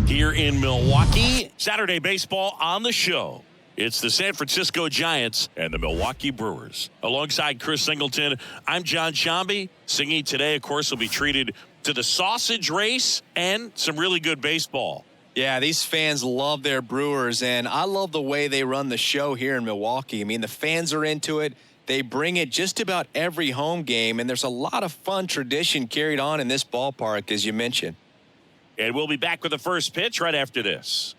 here in Milwaukee. Saturday baseball on the show. It's the San Francisco Giants and the Milwaukee Brewers. Alongside Chris Singleton, I'm John Shambi. Singing today, of course, will be treated to the sausage race and some really good baseball. Yeah, these fans love their Brewers, and I love the way they run the show here in Milwaukee. I mean, the fans are into it. They bring it just about every home game, and there's a lot of fun tradition carried on in this ballpark, as you mentioned. And we'll be back with the first pitch right after this.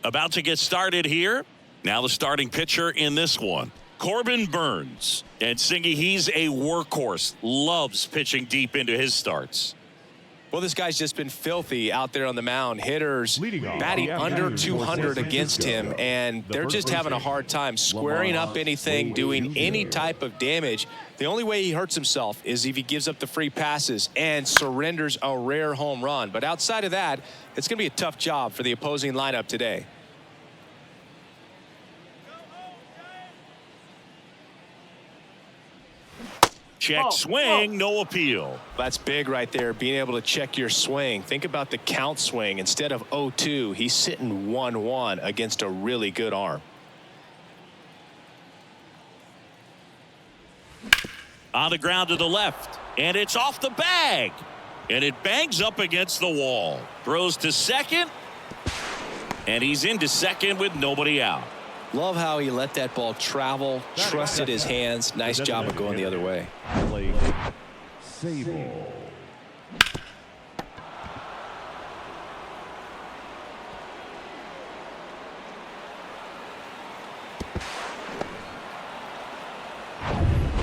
About to get started here. Now the starting pitcher in this one, Corbin Burnes. And Singy, he's a workhorse. Loves pitching deep into his starts. Well, this guy's just been filthy out there on the mound. Hitters batting under 200 against him, and they're just having a hard time squaring up anything, doing any type of damage. The only way he hurts himself is if he gives up the free passes and surrenders a rare home run. But outside of that, it's going to be a tough job for the opposing lineup today. Check swing, no appeal. That's big right there, being able to check your swing. Think about the count swing. Instead of 0-2, he's sitting 1-1 against a really good arm. On the ground to the left, and it's off the bag. And it bangs up against the wall. Throws to second, and he's into second with nobody out. Love how he let that ball travel, trusted his hands. Nice job of going the other way.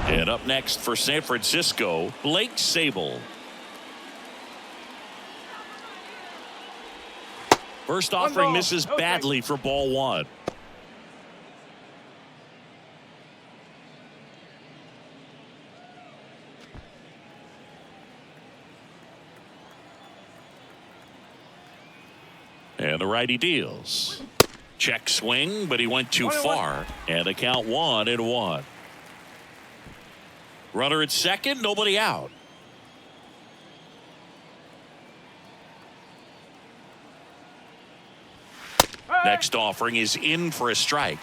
And up next for San Francisco, Blake Sabol. First offering misses badly for ball one. And the righty deals. Check swing, but he went too far. And the count 1-1. Runner at second, nobody out. Next offering is in for a strike.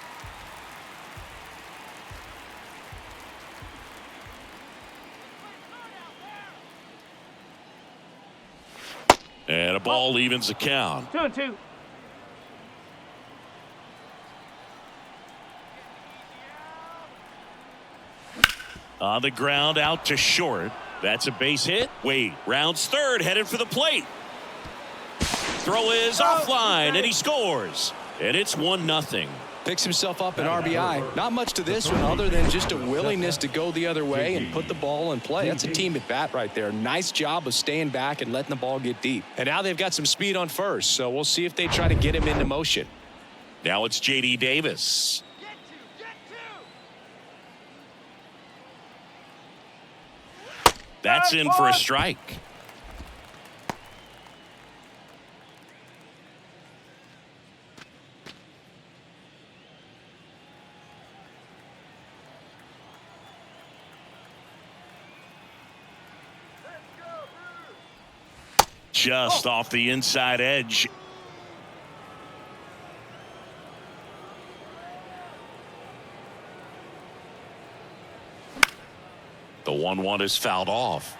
And a ball evens the count. 2-2. On the ground, out to short. That's a base hit. Wade rounds third, headed for the plate. Throw is offline, and he scores. And it's 1-0. Picks himself up an RBI. Not much to this one other than just a willingness to go the other way and put the ball in play. That's a team at bat right there. Nice job of staying back and letting the ball get deep. And now they've got some speed on first, so we'll see if they try to get him into motion. Now it's J.D. Davis. That's in for a strike. Just off the inside edge. The 1-1 is fouled off.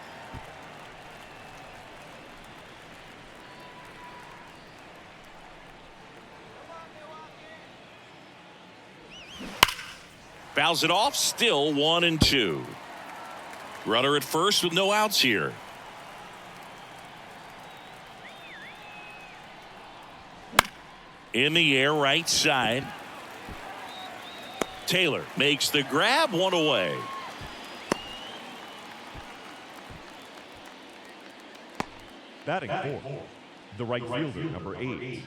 Fouls it off, still 1-2. Runner at first with no outs here. In the air, right side. Taylor makes the grab, one away. Batting fourth, the right fielder, number 8,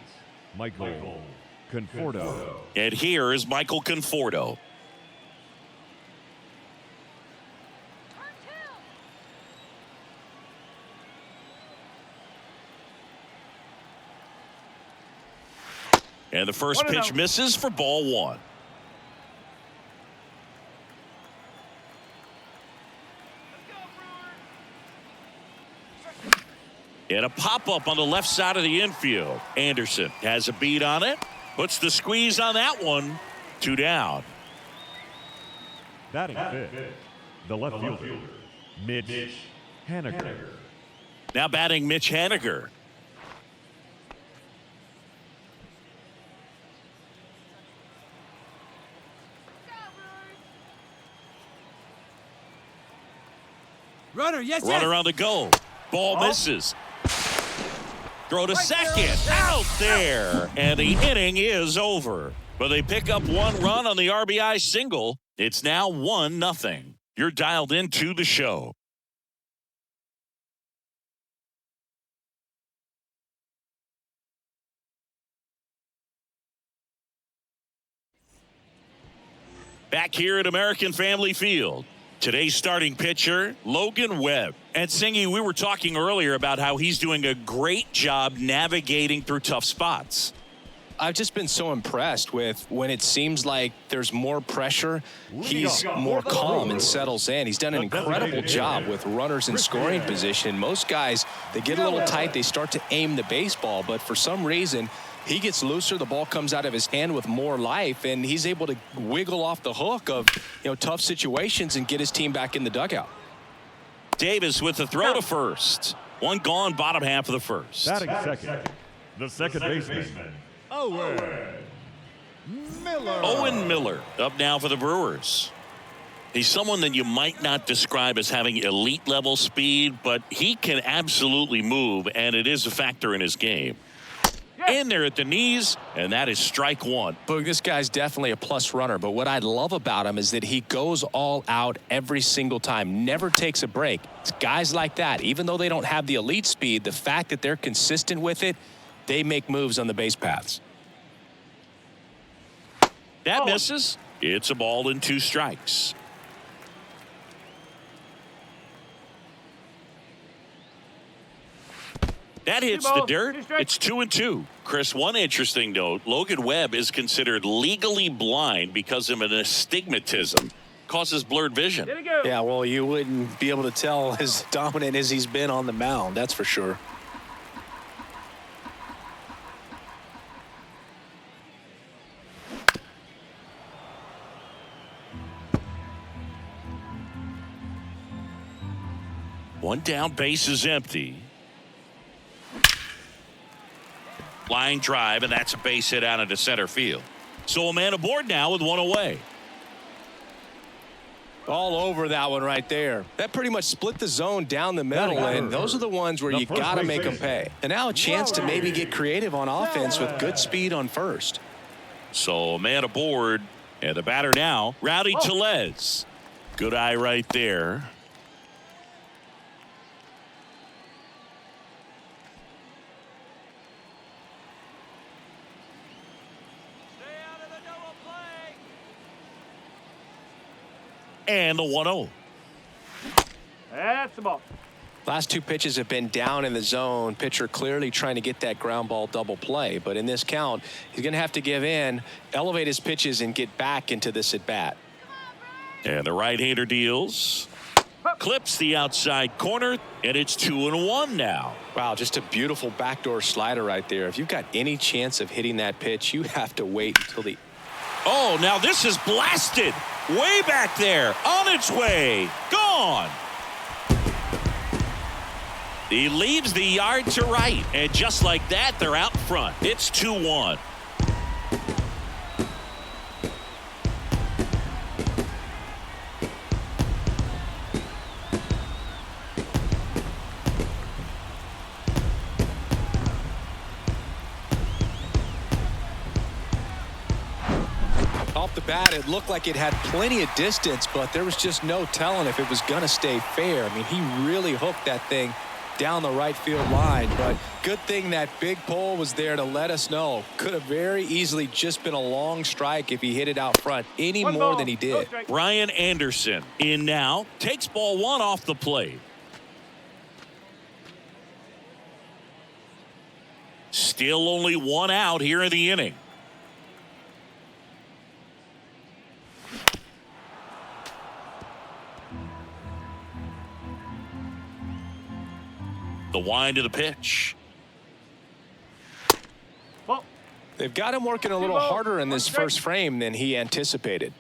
Michael Conforto. And here is Michael Conforto. And the first pitch misses for ball one. And a pop-up on the left side of the infield. Anderson has a beat on it. Puts the squeeze on that one. 2 down. Batting fifth, the left fielder, Mitch Haniger. Now batting Mitch Haniger. Runner, yes, Runner on the go. Ball misses. Throw to second. Out there. And the inning is over. But they pick up 1 run on the RBI single. It's now 1-0. You're dialed into the show. Back here at American Family Field. Today's starting pitcher, Logan Webb. And Singy, we were talking earlier about how he's doing a great job navigating through tough spots. I've just been so impressed with when it seems like there's more pressure, he's more calm and settles in. He's done an incredible job with runners in scoring position. Most guys, they get a little tight, they start to aim the baseball, but for some reason, he gets looser, the ball comes out of his hand with more life, and he's able to wiggle off the hook of tough situations and get his team back in the dugout. Davis with the throw to first. 1 gone, bottom half of the first. Batting second, the second baseman, Owen Miller. Owen Miller up now for the Brewers. He's someone that you might not describe as having elite level speed, but he can absolutely move, and it is a factor in his game. In there at the knees, and that is strike 1. Boog, this guy's definitely a plus runner, but what I love about him is that he goes all out every single time, never takes a break. It's guys like that, even though they don't have the elite speed, the fact that they're consistent with it, they make moves on the base paths. That misses. It's a ball and 2 strikes. That hits the dirt. It's 2-2. Chris, one interesting note, Logan Webb is considered legally blind because of an astigmatism. Causes blurred vision. Yeah, well, you wouldn't be able to tell as dominant as he's been on the mound, that's for sure. One down, base is empty. Line drive, and that's a base hit out into center field. So a man aboard now with 1 away. All over that one right there. That pretty much split the zone down the middle, and those are the ones where you got to make them pay. And now a chance to maybe get creative on offense with good speed on first. So a man aboard, and the batter now, Rowdy Tellez. Good eye right there. And the 1-0. That's the ball. Last 2 pitches have been down in the zone. Pitcher clearly trying to get that ground ball double play. But in this count, he's going to have to give in, elevate his pitches, and get back into this at bat. And the right-hander deals. Clips the outside corner, and it's 2-1 now. Wow, just a beautiful backdoor slider right there. If you've got any chance of hitting that pitch, you have to wait until the... Oh, now this is blasted. Way back there. On its way. Gone. He leaves the yard to right. And just like that, they're out front. It's 2-1. Off the bat, it looked like it had plenty of distance, but there was just no telling if it was going to stay fair. I mean, he really hooked that thing down the right field line, but good thing that big pole was there to let us know. Could have very easily just been a long strike if he hit it out front any more than he did. Brian Anderson in now. Takes ball 1 off the plate. Still only 1 out here in the inning. The wind of the pitch. Ball. They've got him working a little harder in this first frame than he anticipated.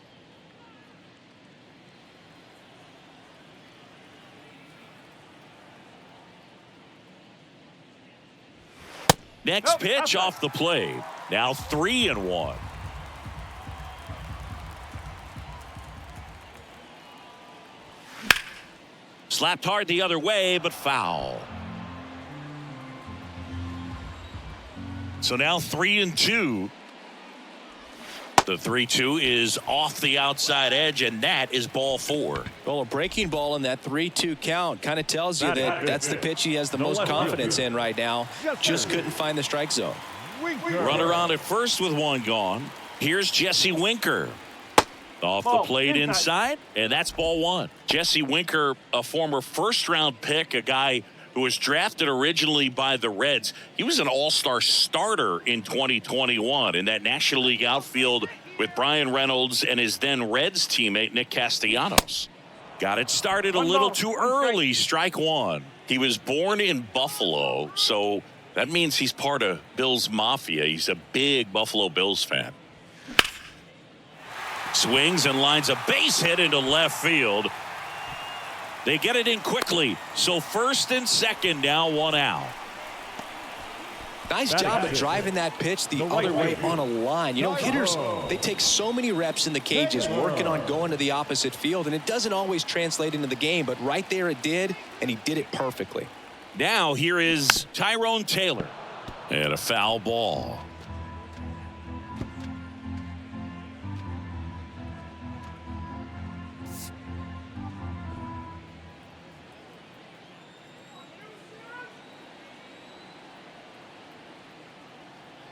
Next pitch off the plate. Now 3-1. Slapped hard the other way, but foul. So now 3-2. The 3-2 is off the outside edge, and that is ball 4. Well, a breaking ball in that 3-2 count kind of tells you that that's the pitch he has the most confidence in right now. Just couldn't find the strike zone. Runner on at first with one gone. Here's Jesse Winker. Off the plate inside, and that's ball 1. Jesse Winker, a former first-round pick, a guy who was drafted originally by the Reds. He was an all-star starter in 2021 in that National League outfield with Brian Reynolds and his then Reds teammate Nick Castellanos. Got it started a little too early, strike 1. He was born in Buffalo, so that means he's part of Bills Mafia. He's a big Buffalo Bills fan. Swings and lines a base hit into left field. They get it in quickly. So first and second, now 1 out. Nice job of driving that pitch the other way on a line. You know, hitters, they take so many reps in the cages working on going to the opposite field, and it doesn't always translate into the game, but right there it did, and he did it perfectly. Now here is Tyrone Taylor. And a foul ball.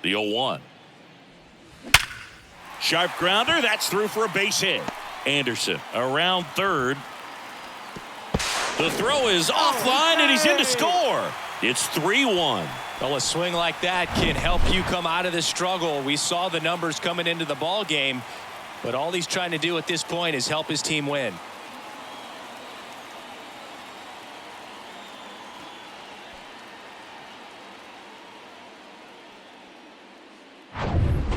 The 0-1. Sharp grounder. That's through for a base hit. Anderson around third. The throw is offline, and he's in to score. It's 3-1. Well, a swing like that can help you come out of the struggle. We saw the numbers coming into the ball game, but all he's trying to do at this point is help his team win.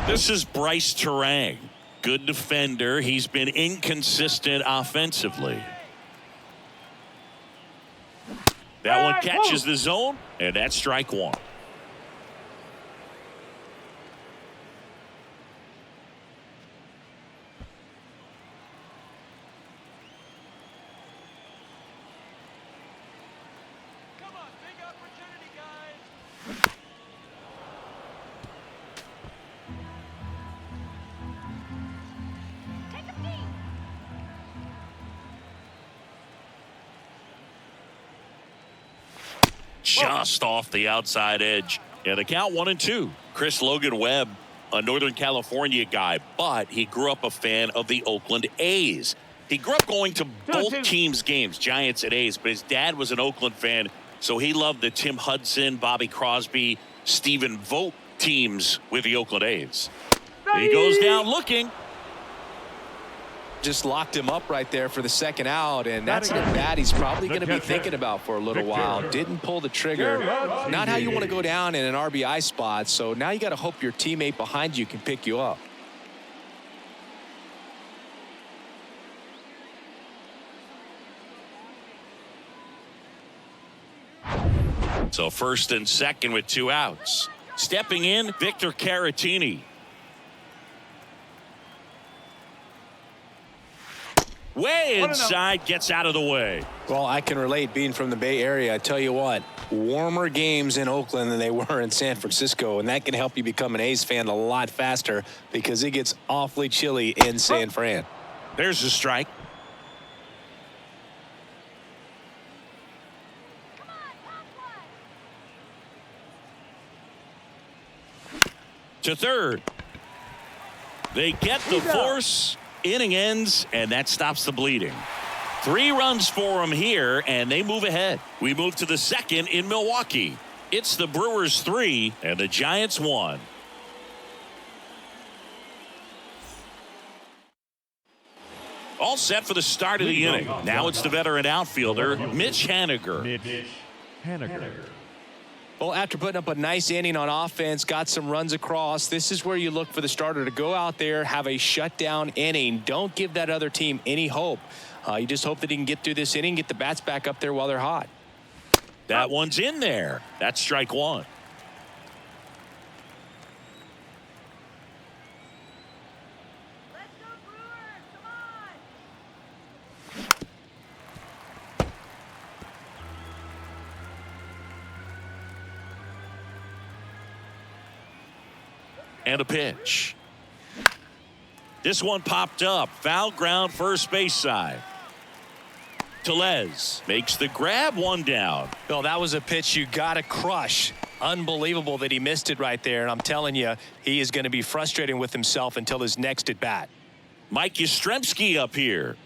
This is Bryce Terang. Good defender. He's been inconsistent offensively. That one catches the zone, and that's strike 1. Come on, big opportunity, guys. Just off the outside edge. And the count 1-2. Chris Logan Webb, a Northern California guy, but he grew up a fan of the Oakland A's. He grew up going to both teams' games, Giants and A's, but his dad was an Oakland fan, so he loved the Tim Hudson, Bobby Crosby, Stephen Vogt teams with the Oakland A's. He goes down looking. Just locked him up right there for the second out, and that's an at-bat he's probably going to be thinking about for a little while. Didn't pull the trigger. Not how you want to go down in an RBI spot, so now you got to hope your teammate behind you can pick you up. So first and second with 2 outs. Stepping in, Victor Caratini. Way inside, gets out of the way. Well, I can relate being from the Bay Area. I tell you what, warmer games in Oakland than they were in San Francisco, and that can help you become an A's fan a lot faster because it gets awfully chilly in San Fran. There's the strike. To third. They get the force. Inning ends, and that stops the bleeding. 3 runs for them here, and they move ahead. We move to the second in Milwaukee. It's the Brewers 3 and the Giants 1. All set for the start of the inning. Now it's the veteran outfielder, Mitch Haniger. Haniger. Well, after putting up a nice inning on offense, got some runs across, this is where you look for the starter to go out there, have a shutdown inning. Don't give that other team any hope. You just hope that he can get through this inning, get the bats back up there while they're hot. That one's in there. That's strike one. Let's go, Brewers! Come on! And a pitch. This one popped up. Foul ground, first base side. Tellez makes the grab, one down. Well, that was a pitch you got to crush. Unbelievable that he missed it right there. And I'm telling you, he is going to be frustrating with himself until his next at bat. Mike Yastrzemski up here.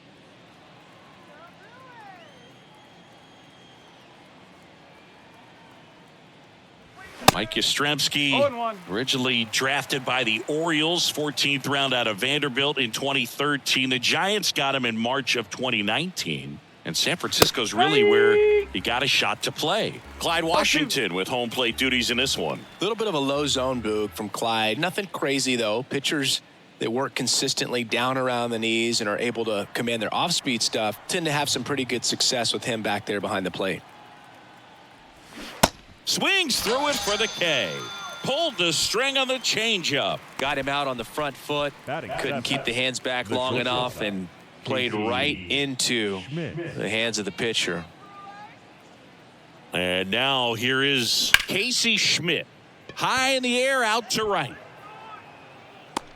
Mike Yastrzemski, 0-1. originally drafted by the Orioles, 14th round out of Vanderbilt in 2013. The Giants got him in March of 2019. And San Francisco's really where he got a shot to play. Clyde Washington with home plate duties in this one. A little bit of a low zone, Boog, from Clyde. Nothing crazy, though. Pitchers that work consistently down around the knees and are able to command their off-speed stuff tend to have some pretty good success with him back there behind the plate. Swings through it for the K. Pulled the string on the changeup. Got him out on the front foot. Couldn't keep the hands back long enough and played right into the hands of the pitcher. And now here is Casey Schmidt. High in the air, out to right.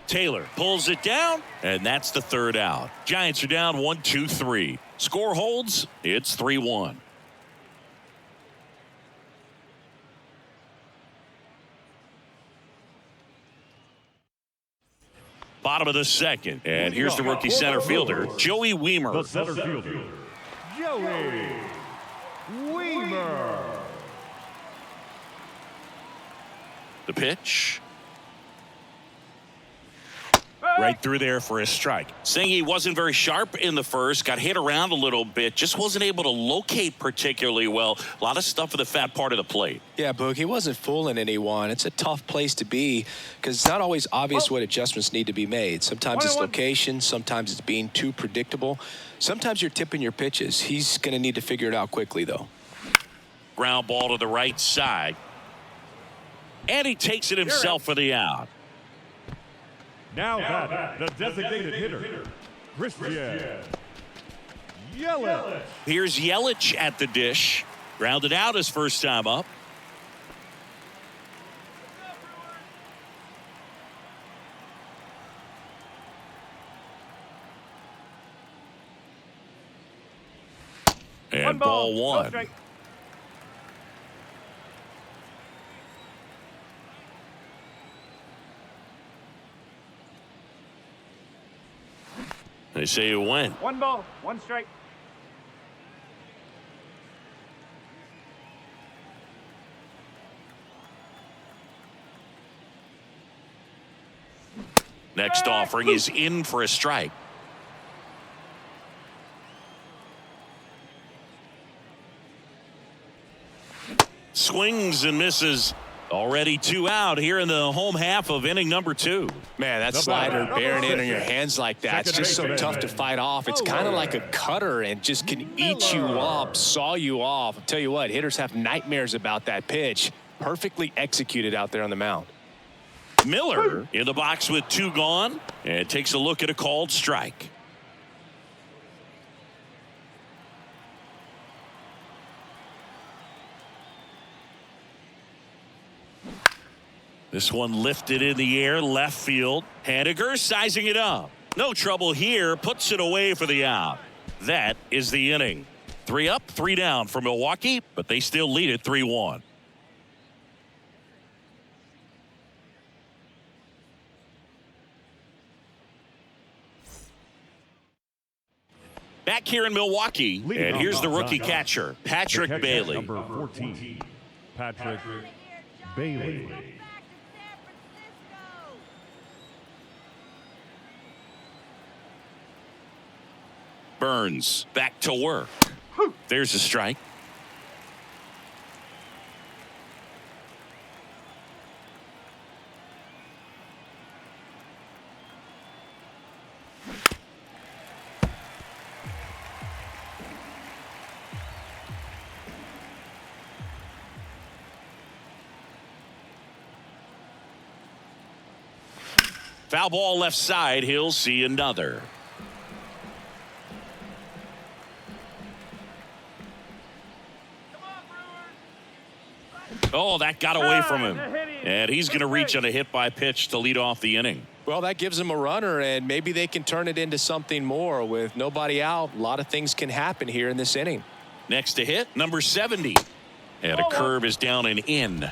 Taylor pulls it down, and that's the third out. Giants are down 1-2-3. Score holds. It's 3-1. Bottom of the second. And here's the rookie center fielder, Joey Wiemer. The center fielder, Joey Wiemer. The pitch. Right through there for a strike. Singy wasn't very sharp in the first, got hit around a little bit, just wasn't able to locate particularly well. A lot of stuff for the fat part of the plate. Yeah, Boog, he wasn't fooling anyone. It's a tough place to be because it's not always obvious what adjustments need to be made. Sometimes it's location, sometimes it's being too predictable. Sometimes you're tipping your pitches. He's going to need to figure it out quickly, though. Ground ball to the right side. And he takes it himself for the out. Now that the designated hitter, Christian Yelich. Here's Yelich at the dish. Grounded out his first time up. And ball one. They say you win. 1 ball, 1 strike. Next offering is in for a strike. Swings and misses. Already 2 out here in the home half of inning number 2. Man, that slider bearing in on your hands like that, it's just so tough to fight off. It's kind of like a cutter and just can eat you up, saw you off. I'll tell you what, hitters have nightmares about that pitch. Perfectly executed out there on the mound. Miller in the box with 2 gone and takes a look at a called strike. This one lifted in the air, left field. Haniger sizing it up. No trouble here, puts it away for the out. That is the inning. 3 up, 3 down for Milwaukee, but they still lead it 3-1. Back here in Milwaukee, and here's the rookie catcher, Patrick Bailey. Number 14, Patrick Bailey. Burns back to work. There's a strike. Foul ball left side. He'll see another. Oh, that got away from him. And he's going to reach on a hit by pitch to lead off the inning. Well, that gives them a runner, and maybe they can turn it into something more. With nobody out, a lot of things can happen here in this inning. Next to hit, number 70. And a curve is down and in.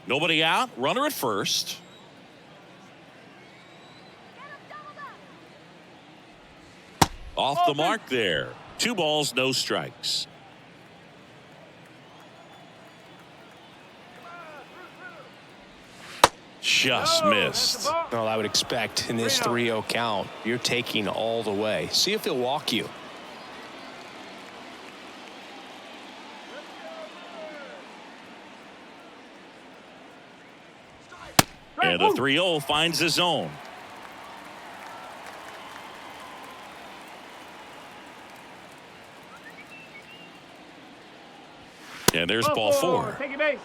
Nobody out, runner at first. Off the mark there. 2 balls, no strikes. Just missed. Well, I would expect in this 3-0 count, you're taking all the way. See if he'll walk you. And the 3-0 finds the zone. And there's ball 4. Take your base.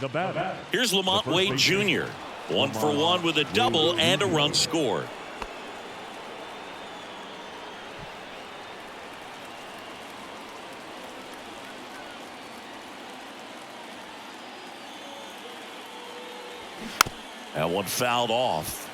The batter. Here's Lamont Wade Jr. 1 for 1 with a double and a run scored. That one fouled off.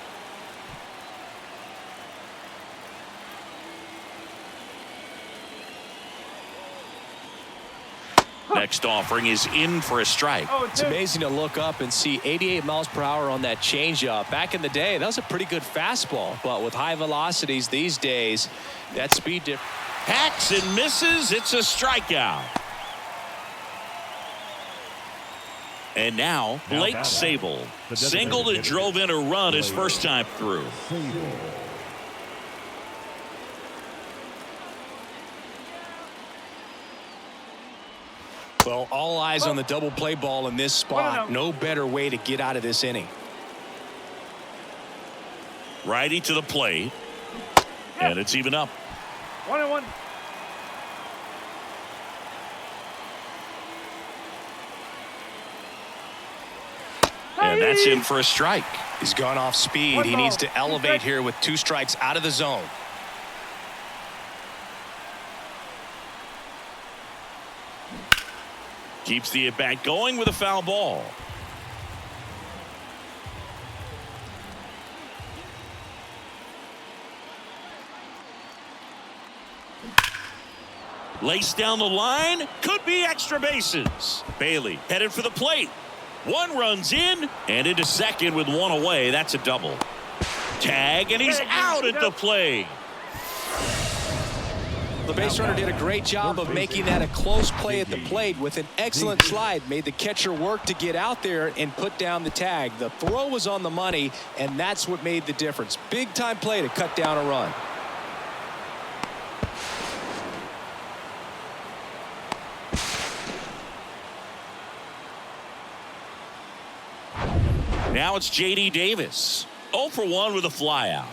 Next offering is in for a strike. It's amazing to look up and see 88 miles per hour on that changeup. Back in the day, that was a pretty good fastball. But with high velocities these days, that speed difference. Hacks and misses. It's a strikeout. And now, Blake Sable singled and drove in a run his first time through. Well, all eyes on the double play ball in this spot. No better way to get out of this inning. Righty to the plate. And it's even up. 1-1. And that's in for a strike. He's gone off speed. He needs to elevate here with 2 strikes out of the zone. Keeps the at-bat going with a foul ball. Lace down the line. Could be extra bases. Bailey headed for the plate. 1 runs in and into second with 1 away. That's a double. Tag, and he's out at the plate. The base runner did a great job of making that a close play at the plate with an excellent slide. Made the catcher work to get out there and put down the tag. The throw was on the money, and that's what made the difference. Big time play to cut down a run. Now it's J.D. Davis. 0 for 1 with a flyout.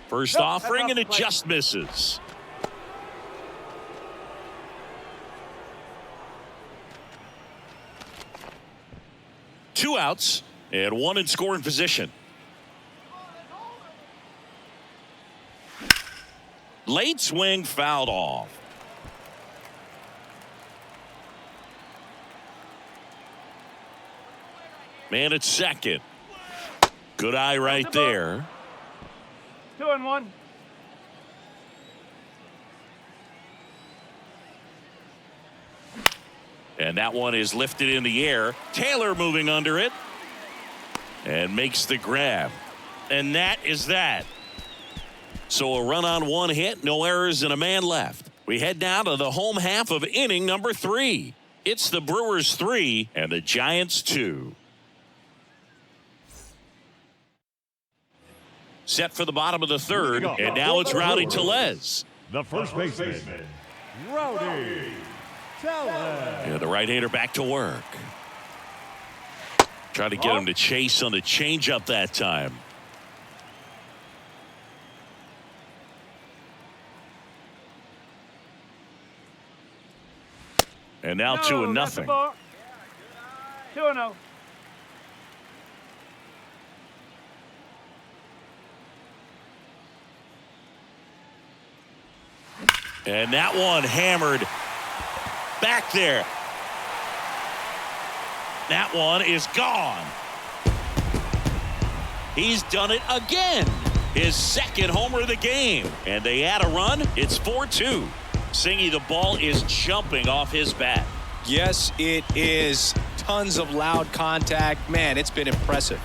First offering, and it just misses. Two outs and 1 in scoring position. Late swing fouled off. Man at second. Good eye right there. 2-1. And that one is lifted in the air. Taylor moving under it. And makes the grab. And that is that. So a run on 1 hit, no errors, and a man left. We head now to the home half of inning number 3. It's the Brewers 3 and the Giants 2. Set for the bottom of the 3rd, and now it's Rowdy Tellez. The first baseman, Rowdy Tellez. Yeah, the right-hander back to work. Try to get him to chase on the changeup that time. And now 2-0. 2-0. And that one hammered back there. That one is gone. He's done it again. His second homer of the game. And they add a run. It's 4-2. Singy, the ball is jumping off his bat. Yes, it is. Tons of loud contact. Man, it's been impressive.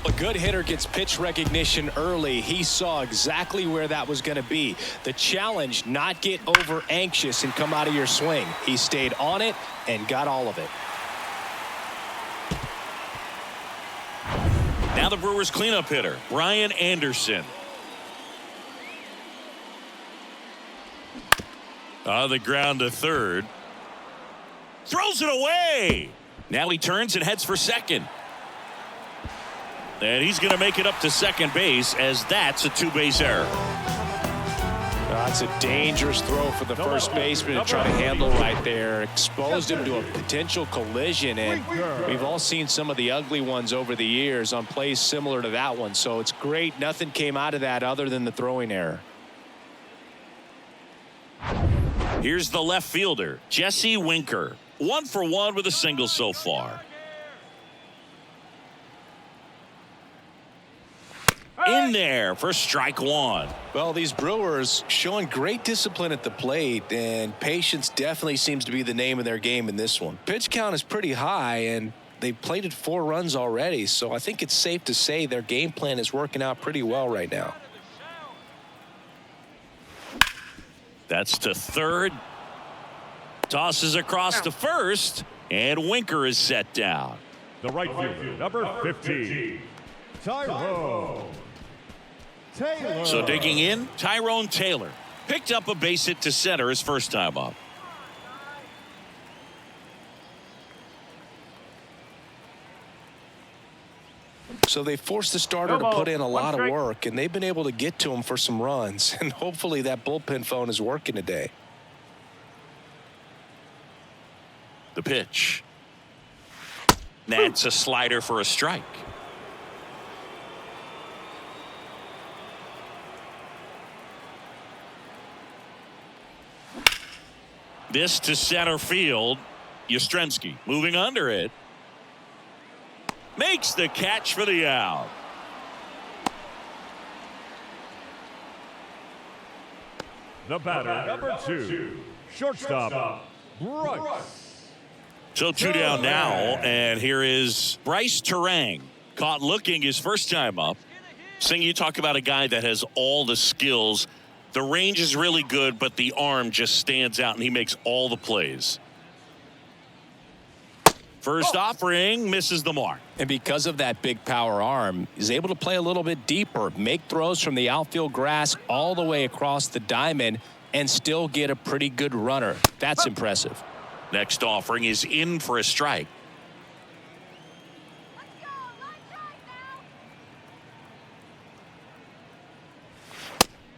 A good hitter gets pitch recognition early. He saw exactly where that was going to be. The challenge, not get over anxious and come out of your swing. He stayed on it and got all of it. Now the Brewers cleanup hitter, Brian Anderson. On the ground to third. Throws it away. Now he turns and heads for second. And he's going to make it up to second base as that's a two-base error. That's a dangerous throw for the first baseman to try to handle right there. Exposed him to a potential collision, and we've all seen some of the ugly ones over the years on plays similar to that one. So it's great nothing came out of that other than the throwing error. Here's the left fielder, Jesse Winker. 1 for 1 with a single so far. In there for strike one. Well, these Brewers showing great discipline at the plate, and patience definitely seems to be the name of their game in this one. Pitch count is pretty high, and they've plated 4 runs already, so I think it's safe to say their game plan is working out pretty well right now. That's to third. Tosses across to first, and Winker is set down. The right fielder, number 15, Tyrone Taylor. So digging in, Tyrone Taylor picked up a base hit to center his first time up. So they forced the starter to put in a lot of work, and they've been able to get to him for some runs. And hopefully that bullpen phone is working today. The pitch. That's a slider for a strike. This to center field. Yastrzemski moving under it. Makes the catch for the out. The batter, number 2, shortstop, Bryce. So 2 down now, and here is Bryce Terang. Caught looking his first time up. Sing, you talk about a guy that has all the skills. The range is really good, but the arm just stands out, and he makes all the plays. First offering misses the mark. And because of that big power arm, he's able to play a little bit deeper, make throws from the outfield grass all the way across the diamond, and still get a pretty good runner. That's impressive. Next offering is in for a strike.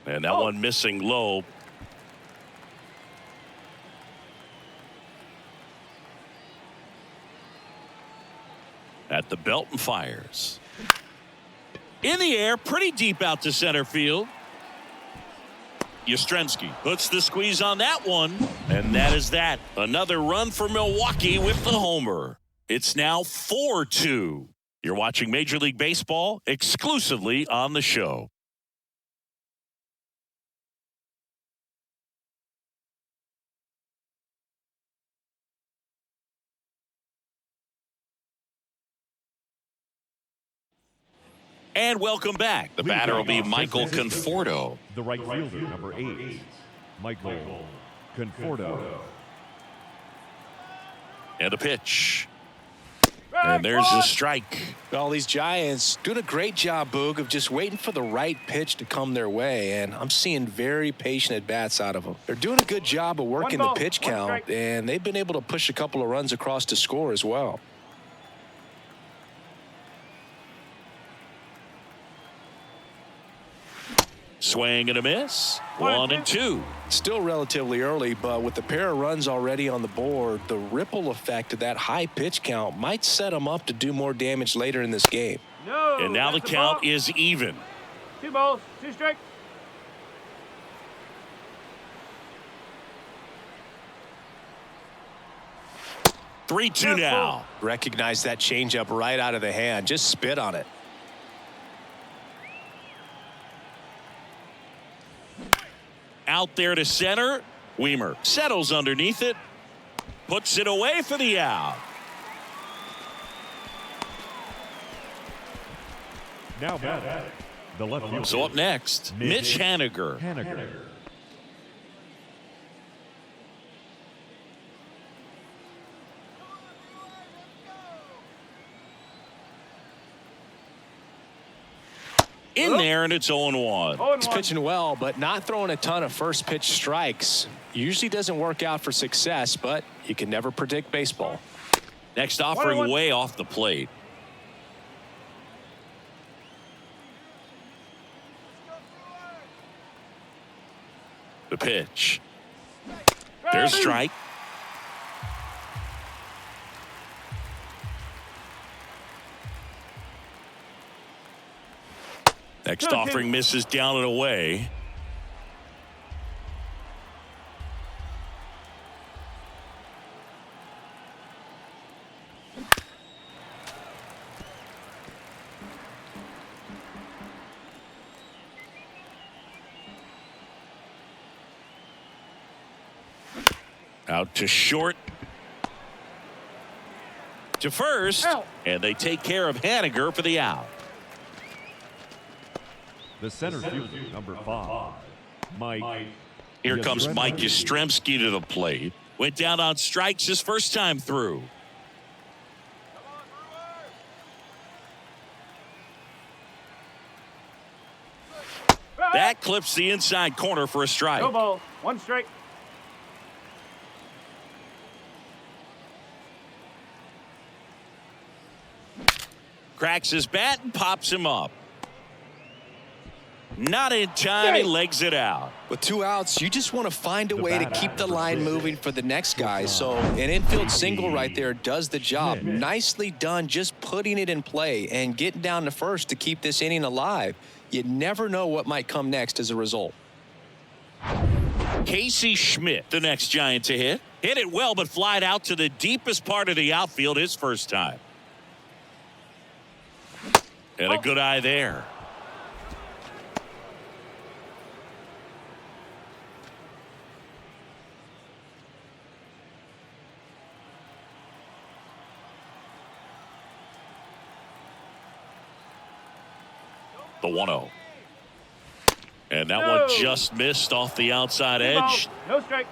And that one missing low. At the belt and fires. In the air, pretty deep out to center field. Yastrzemski puts the squeeze on that one. And that is that. Another run for Milwaukee with the homer. It's now 4-2. You're watching Major League Baseball exclusively on the show. And welcome back. The batter will be Michael Conforto. The right fielder, number 8, Michael Conforto. And a pitch. And there's a strike. Well, these Giants doing a great job, Boog, of just waiting for the right pitch to come their way, and I'm seeing very patient at-bats out of them. They're doing a good job of working the pitch count, and they've been able to push a couple of runs across to score as well. Swing and a miss. 1-2. Still relatively early, but with the pair of runs already on the board, the ripple effect of that high pitch count might set them up to do more damage later in this game. No. And now the count is even. 2 balls, 2 strikes. Three-two now. Recognize that changeup right out of the hand. Just spit on it. Out there to center. Weimer settles underneath it. Puts it away for the out. Now batting, the left fielder. So up next, Mitch Haniger. In there, and it's 0-1. He's pitching well, but not throwing a ton of first pitch strikes. Usually doesn't work out for success, but you can never predict baseball. Next offering way off the plate. The pitch. There's strike. Next offering misses down and away. Out to short. To first. And they take care of Haniger for the out. The center fielder, number 5, Mike. Here comes Mike Yastrzemski to the plate. Went down on strikes his first time through. That clips the inside corner for a strike. No ball, 1 strike. Cracks his bat and pops him up. Not in time. He legs it out. With 2 outs, you just want to find a way to keep the line moving for the next guy. So an infield single right there does the job. Nicely done, just putting it in play and getting down to first to keep this inning alive. You never know what might come next as a result. Casey Schmidt, the next Giant to hit. Hit it well, but flied out to the deepest part of the outfield his first time. And a good eye there. The 1-0. And that one just missed off the outside edge. No strike.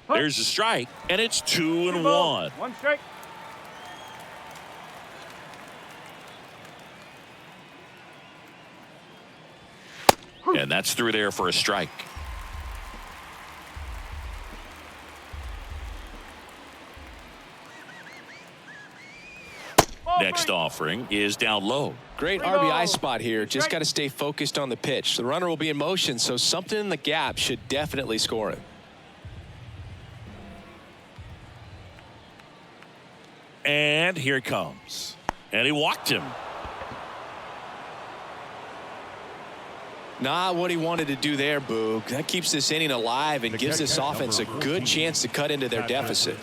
There's a strike, and it's 2-1. 1 strike. And that's through there for a strike. Next offering is down low. Great RBI spot here. Just got to stay focused on the pitch. The runner will be in motion, so something in the gap should definitely score him. And here it comes. And he walked him. Not what he wanted to do there, Boog. That keeps this inning alive and gives this offense a good chance to cut into their deficit.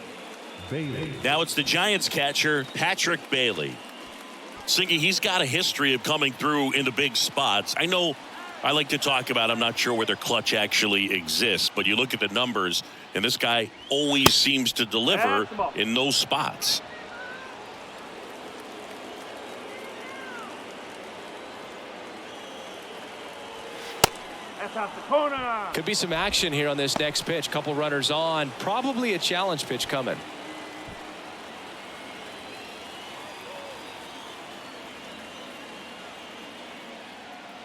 Now it's the Giants catcher, Patrick Bailey. Singy, he's got a history of coming through in the big spots. I know I like to talk about, I'm not sure whether clutch actually exists, but you look at the numbers, and this guy always seems to deliver in those spots. Top the corner. Could be some action here on this next pitch. Couple runners on. Probably a challenge pitch coming.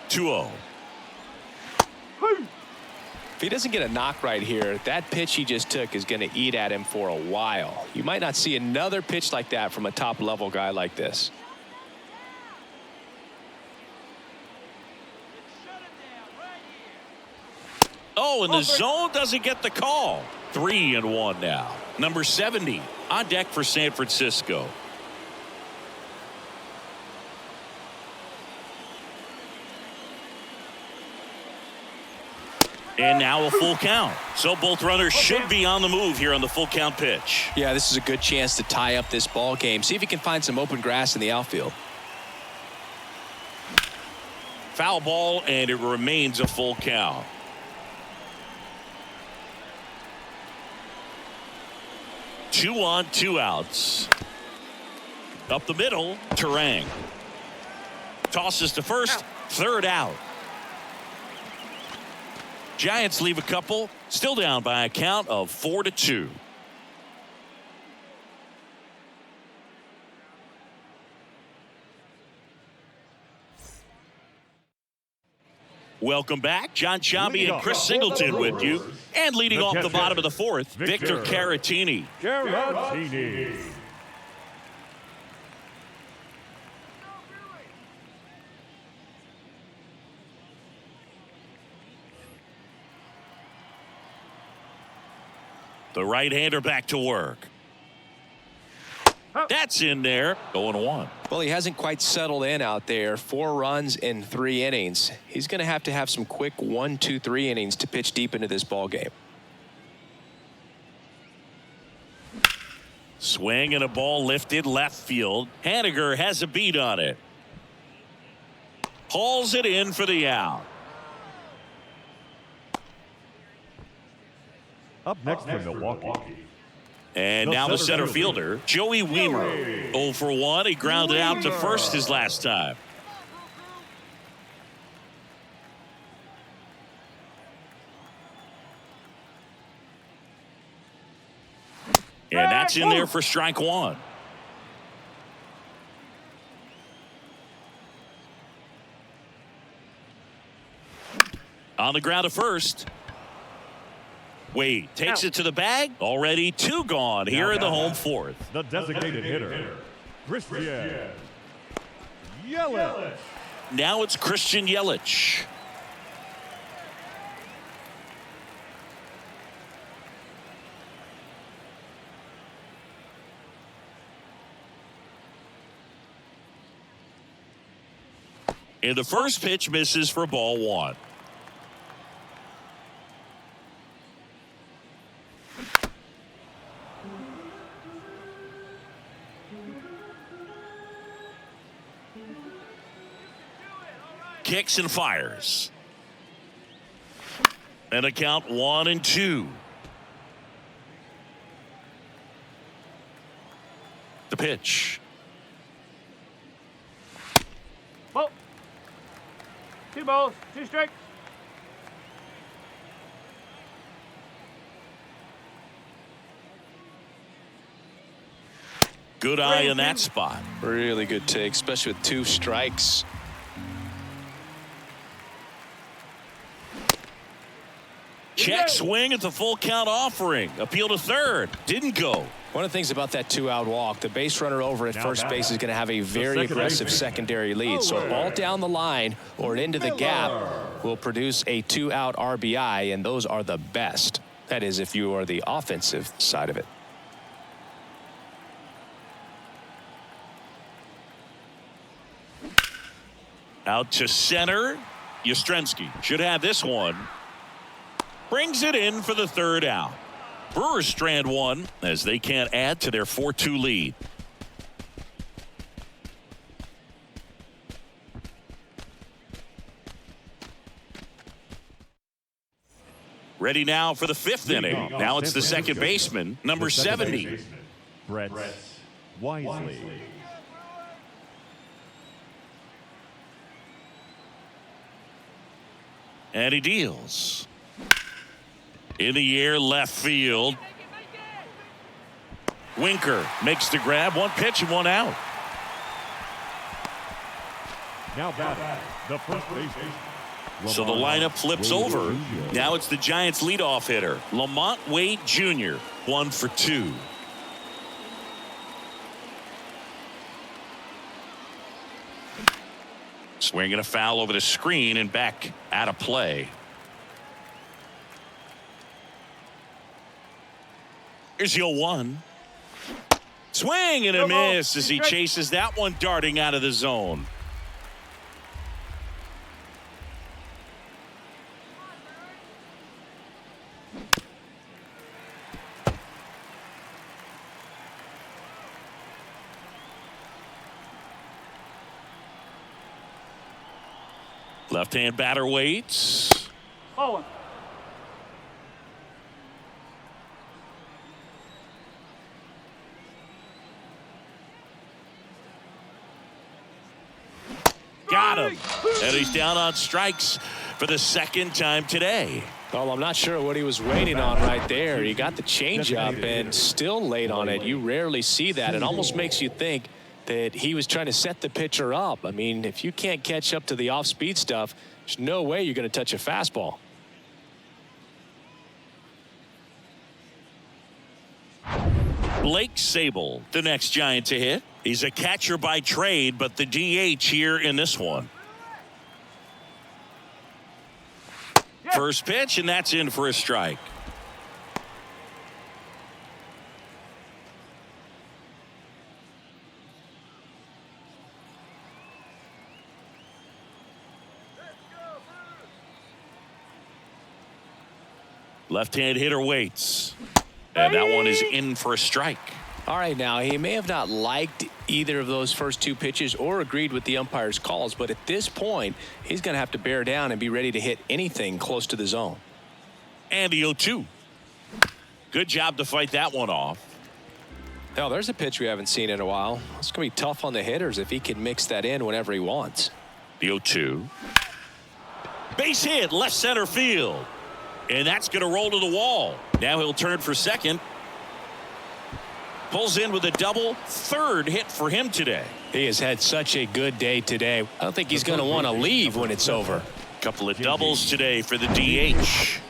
Two-0. If he doesn't get a knock right here, that pitch he just took is going to eat at him for a while. You might not see another pitch like that from a top-level guy like this. Oh, and the zone doesn't get the call. 3-1 now. Number 70 on deck for San Francisco. And now a full count. So both runners should be on the move here on the full count pitch. Yeah, this is a good chance to tie up this ball game. See if he can find some open grass in the outfield. Foul ball, and it remains a full count. Two on, two outs. Up the middle, Terang. Tosses to first, third out. Giants leave a couple, still down by a count of 4-2. Welcome back. John Chambi and Chris Singleton with you. And leading off the bottom of the fourth, Victor Caratini. The right-hander back to work. That's in there. 0-1. Well, he hasn't quite settled in out there. 4 runs in 3 innings. He's going to have some quick 1, 2, 3 innings to pitch deep into this ball game. Swing and a ball lifted left field. Haniger has a beat on it. Hauls it in for the out. Up next for Milwaukee. And now the center fielder, Joey Wiemer. 0 for 1. He grounded out to first his last time. And that's in there for strike 1. On the ground to first. Wade takes it to the bag. Already 2 gone here in the home fourth. The designated hitter, Christian Yelich. Now it's Christian Yelich. And the first pitch misses for ball 1. Kicks and fires. And a count 1-2. The pitch. Ball. 2 balls, 2 strikes. Good eye in that spot. Really good take, especially with 2 strikes. Check swing at the full count offering. Appeal to third. Didn't go. One of the things about that 2-out walk, the base runner over at first base is going to have a very aggressive secondary lead. So a ball down the line or into the gap will produce a 2-out RBI, and those are the best. That is, if you are the offensive side of it. Out to center. Yastrzemski should have this one. Brings it in for the third out. Brewers strand 1 as they can't add to their 4-2 lead. Ready now for the 5th inning. Now it's the second baseman, number 70. Brett Wisely. And he deals. In the air, left field. Winker makes the grab. One pitch and one out. Now batting, the first baseman. So the lineup flips over. Now it's the Giants' leadoff hitter, Lamont Wade Jr., 1 for 2. Swinging a foul over the screen and back out of play. Here's the 0-1. Swing and a miss as he chases that one darting out of the zone. Left-hand batter waits. Oh. Got him. And he's down on strikes for the second time today. Well, I'm not sure what he was waiting on right there. He got the changeup and still late on it. You rarely see that. It almost makes you think that he was trying to set the pitcher up. I mean, if you can't catch up to the off-speed stuff, there's no way you're going to touch a fastball. Blake Sable, the next Giant to hit. He's a catcher by trade, but the DH here in this one. First pitch, and that's in for a strike. Left-hand hitter waits. And that one is in for a strike. All right, now, he may have not liked either of those first two pitches or agreed with the umpire's calls, but at this point, he's going to have to bear down and be ready to hit anything close to the zone. And the 0-2. Good job to fight that one off. Now, there's a pitch we haven't seen in a while. It's going to be tough on the hitters if he can mix that in whenever he wants. The 0-2. Base hit, left center field. And that's going to roll to the wall. Now he'll turn for second. Pulls in with a double. Third hit for him today. He has had such a good day today. I don't think he's going to want to leave when it's over. Couple of doubles today for the DH.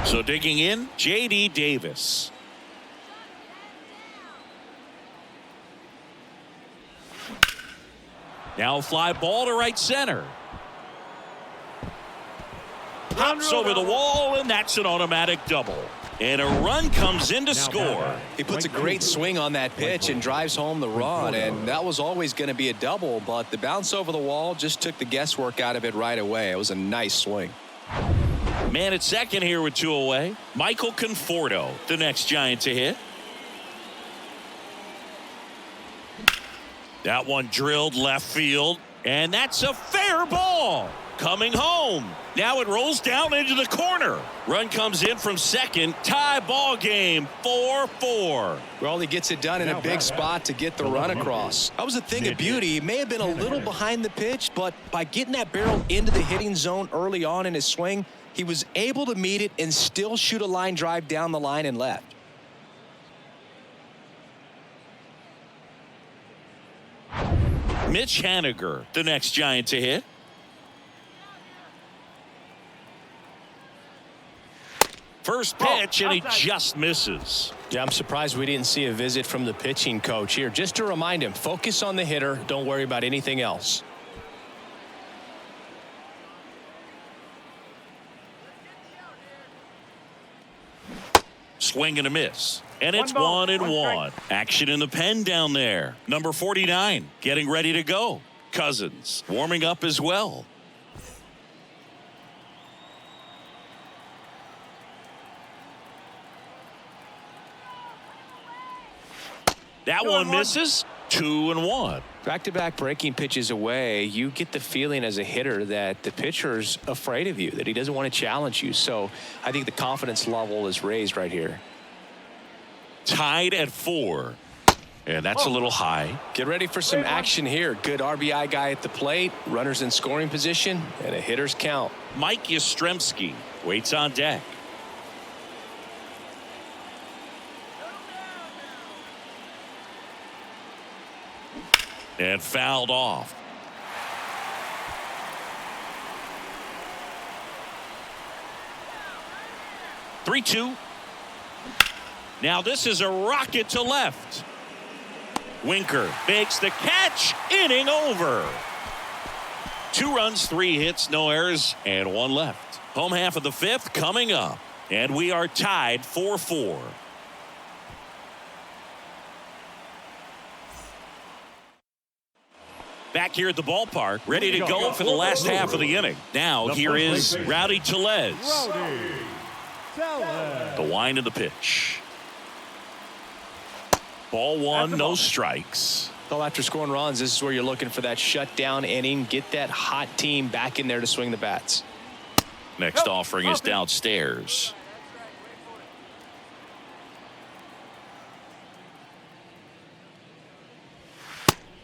So digging in, J.D. Davis. Now fly ball to right center. Pops over the wall, and that's an automatic double. And a run comes in to score. He puts a great swing on that pitch and drives home the run, and that was always going to be a double, but the bounce over the wall just took the guesswork out of it right away. It was a nice swing. Man at second here with 2 away. Michael Conforto, the next Giant to hit. That one drilled left field, and that's a fair ball. Coming home. Now it rolls down into the corner. Run comes in from second. Tie ball game, 4-4. Well, he gets it done in a big spot to get the run across. That was a thing of beauty. He may have been a little behind the pitch, but by getting that barrel into the hitting zone early on in his swing, he was able to meet it and still shoot a line drive down the line and left. Mitch Haniger, the next Giant to hit. First pitch, and he just misses. Yeah, I'm surprised we didn't see a visit from the pitching coach here. Just to remind him, focus on the hitter. Don't worry about anything else. Swing and a miss. And it's 1-1. Action in the pen down there. Number 49 getting ready to go. Cousins warming up as well. That one misses. 2-1. Back-to-back breaking pitches away, you get the feeling as a hitter that the pitcher's afraid of you, that he doesn't want to challenge you. So I think the confidence level is raised right here. Tied at 4. And that's a little high. Get ready for some action here. Good RBI guy at the plate, runners in scoring position, and a hitter's count. Mike Yastrzemski waits on deck. And fouled off. "3-2. Now this is a rocket to left. Winker makes the catch. Inning over. 2 runs, 3 hits, no errors, and 1 left. Home half of the 5th coming up. And we are tied 4-4. Back here at the ballpark, ready to go for the last half of the inning. Now here is Rowdy Tellez. The wind of the pitch. Ball 1, no strikes. Well, after scoring runs, this is where you're looking for that shutdown inning. Get that hot team back in there to swing the bats. Next offering is downstairs.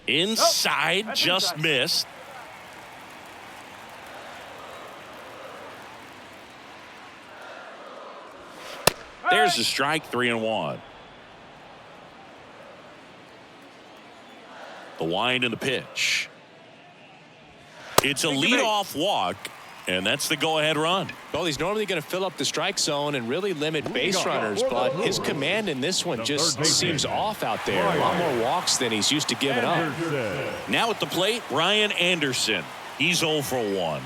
Inside, just missed. There's the strike, 3-1. The wind and the pitch. It's a leadoff walk, and that's the go-ahead run. Well, he's normally going to fill up the strike zone and really limit base runners, but his command in this one just seems off out there. A lot more walks than he's used to giving up. Now at the plate, Ryan Anderson. He's 0 for 1.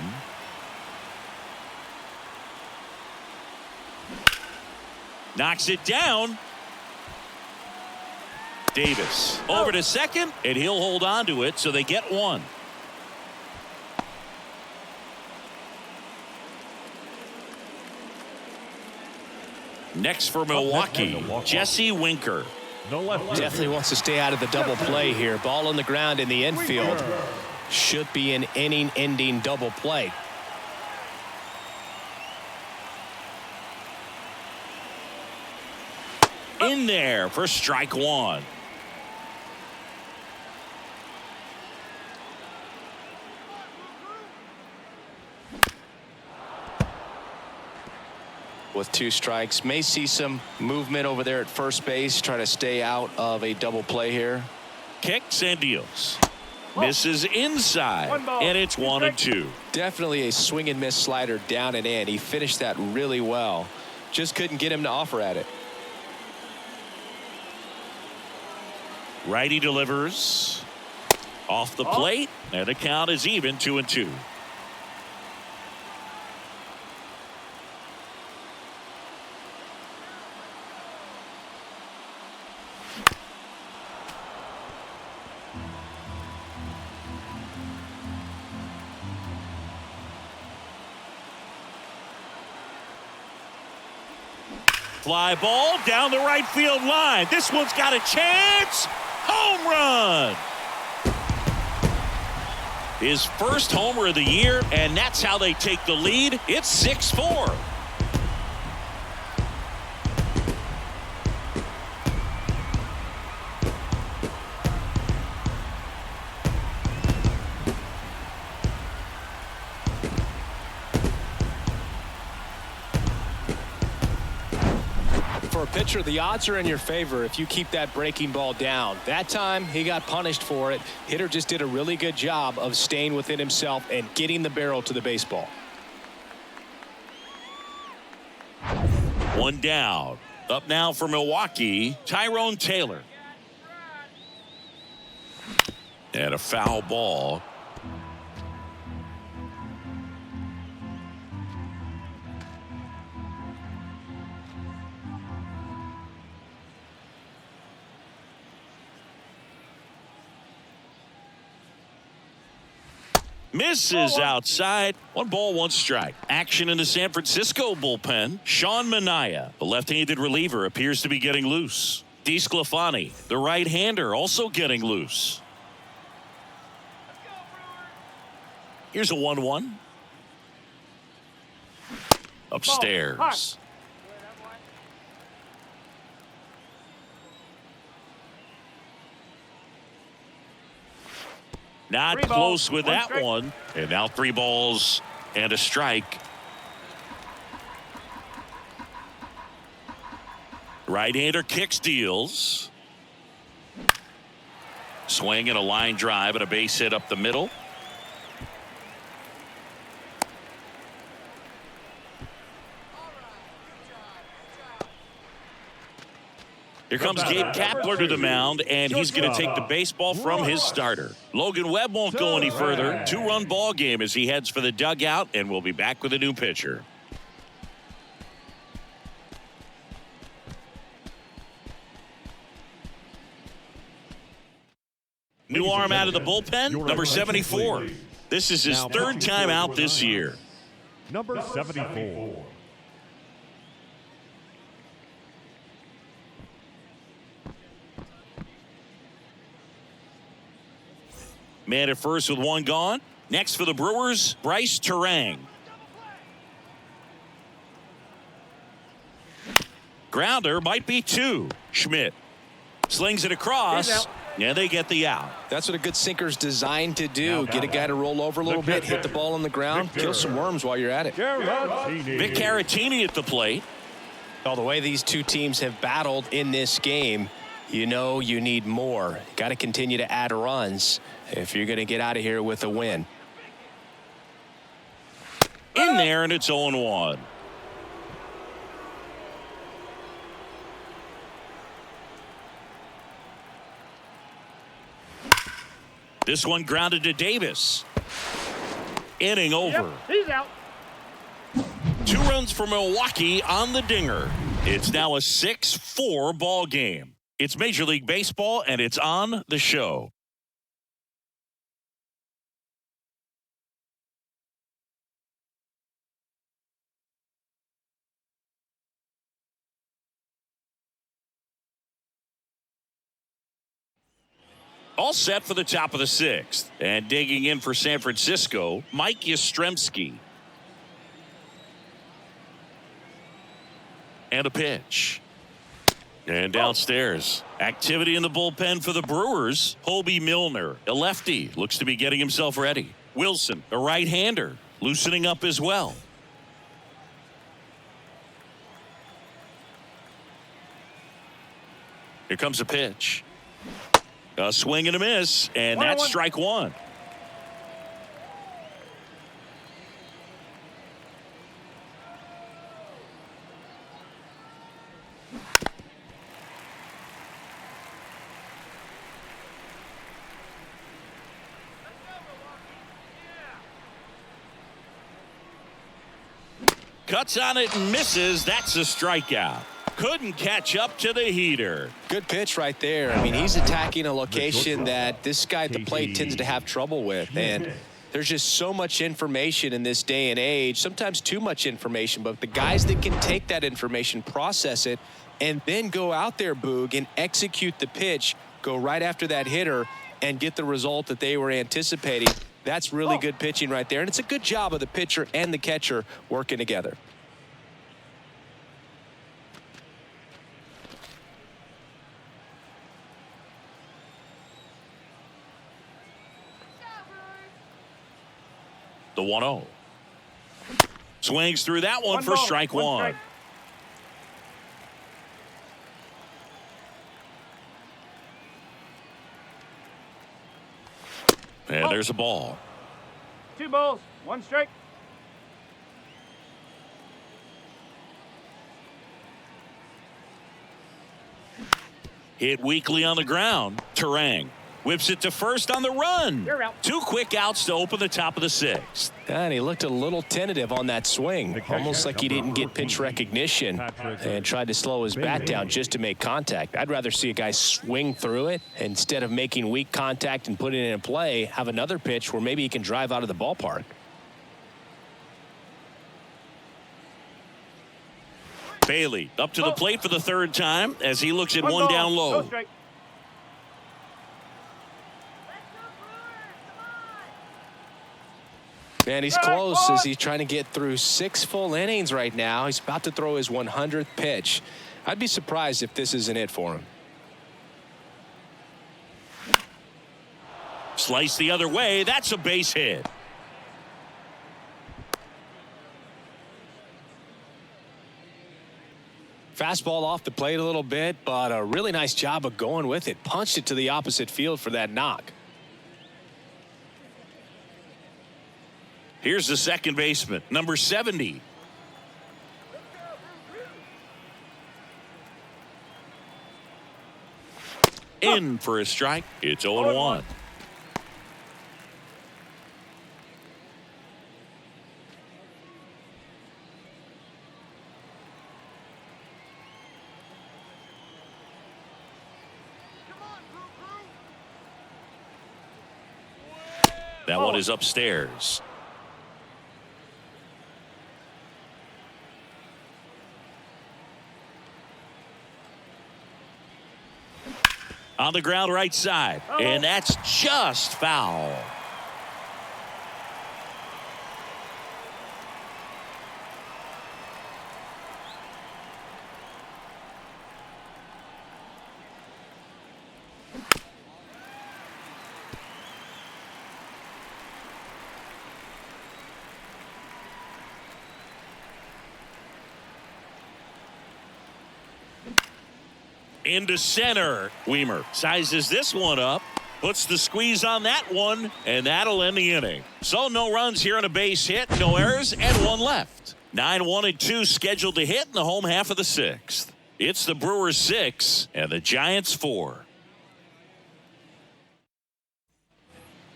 Knocks it down. Davis over to second, and he'll hold on to it, so they get 1. Next for Milwaukee, Jesse Winker. Definitely wants to stay out of the double play here. Ball on the ground in the infield. Should be an inning-ending double play. In there for strike 1. With 2 strikes, may see some movement over there at first base, try to stay out of a double play here. Kicks and deals. Misses inside, and it's 1-2. Definitely a swing and miss slider down and in. He finished that really well. Just couldn't get him to offer at it. Righty delivers. Off the plate, and the count is even, 2-2. Fly ball down the right field line. This one's got a chance. Home run. His first homer of the year, and that's how they take the lead. It's 6-4. For a pitcher, the odds are in your favor if you keep that breaking ball down. That time, he got punished for it. Hitter just did a really good job of staying within himself and getting the barrel to the baseball. 1 down. Up now for Milwaukee, Tyrone Taylor. And a foul ball. Misses outside. 1 ball, 1 strike. Action in the San Francisco bullpen. Sean Manaea, the left-handed reliever, appears to be getting loose. DeSclafani, the right-hander, also getting loose. Here's a 1-1. Upstairs. Not close with that one. And now 3 balls and a strike. Right-hander kicks, deals. Swing and a line drive and a base hit up the middle. Here comes Gabe Kapler to the mound, and he's going to take the baseball from his starter. Logan Webb won't go any further. 2-run ball game as he heads for the dugout, and we'll be back with a new pitcher. New arm out of the bullpen, number 74. This is his 3rd time out this year. Number 74. Man at first with 1 gone. Next for the Brewers, Bryce Terang. Grounder might be 2. Schmidt slings it across. Yeah, they get the out. That's what a good sinker's designed to do. Get a guy to roll over a little bit, hit the ball on the ground, kill some worms while you're at it. Vic Caratini at the plate. Well, the way these two teams have battled in this game, you know you need more. Got to continue to add runs if you're going to get out of here with a win. In there, and it's 0-1. This one grounded to Davis. Inning over. Yep, he's out. 2 runs for Milwaukee on the dinger. It's now a 6-4 ball game. It's Major League Baseball, and it's on the show. All set for the top of the 6th. And digging in for San Francisco, Mike Yastrzemski. And a pitch. And downstairs. Activity in the bullpen for the Brewers. Hobie Milner, a lefty, looks to be getting himself ready. Wilson, a right-hander, loosening up as well. Here comes a pitch. A swing and a miss, and that's strike 1. Cuts on it and misses. That's a strikeout. Couldn't catch up to the heater. Good pitch right there. I mean, he's attacking a location that this guy at the plate tends to have trouble with. And there's just so much information in this day and age, sometimes too much information. But the guys that can take that information, process it, and then go out there, Boog, and execute the pitch, go right after that hitter, and get the result that they were anticipating. That's really good pitching right there. And it's a good job of the pitcher and the catcher working together. The 1-0. Swings through that one for strike 1. And there's a ball. 2 balls, 1 strike. Hit weakly on the ground. Terang whips it to first on the run. You're out. 2 quick outs to open the top of the 6th. And he looked a little tentative on that swing, almost like he didn't get pitch recognition and tried to slow his bat down just to make contact. I'd rather see a guy swing through it instead of making weak contact and putting it in play, have another pitch where maybe he can drive out of the ballpark. Bailey up to the plate for the third time as he looks at one ball, down go low. straight. Man, he's close as he's trying to get through 6 full innings right now. He's about to throw his 100th pitch. I'd be surprised if this isn't it for him. Slice the other way. That's a base hit. Fastball off the plate a little bit, but a really nice job of going with it. Punched it to the opposite field for that knock. Here's the second baseman, number 70. In for a strike. It's 0-1. That one is upstairs. On the ground right side. And that's just foul. Into center. Weimer sizes this one up, puts the squeeze on that one, and that'll end the inning. So no runs here on a base hit, no errors, and one left. 9-1 and 2 scheduled to hit in the home half of the sixth. It's the Brewers 6 and the Giants 4.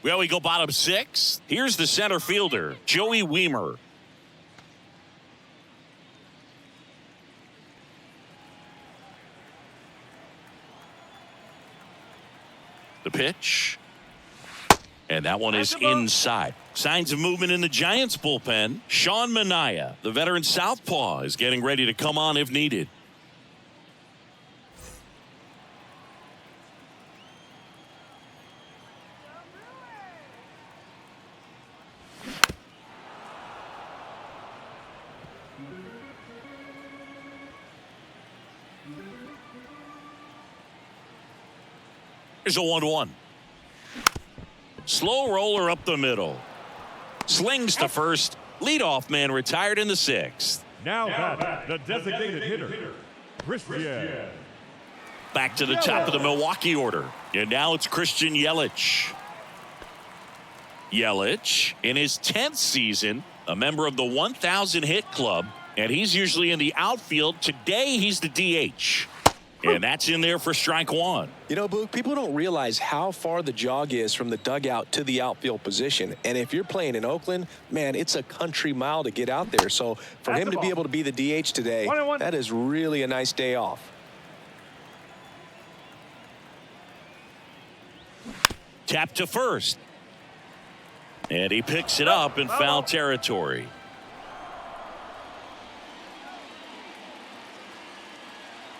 Well, we go bottom 6. Here's the center fielder, Joey Weimer. The pitch. And that one is inside. Signs of movement in the Giants bullpen. Sean Manaea, the veteran southpaw, is getting ready to come on if needed. Here's a 1-1. Slow roller up the middle. Slings to first. Leadoff man retired in the sixth. Now back the designated hitter, Christian. Back to the top of the Milwaukee order. And now it's Christian Yelich. Yelich, in his 10th season, a member of the 1,000 hit club, and he's usually in the outfield. Today, he's the DH. And that's in there for strike one. You know, Boog, people don't realize how far the jog is from the dugout to the outfield position. And if you're playing in Oakland, man, it's a country mile to get out there. So for him to be able to be the DH today, that is really a nice day off. Tap to first. And he picks it up in foul territory.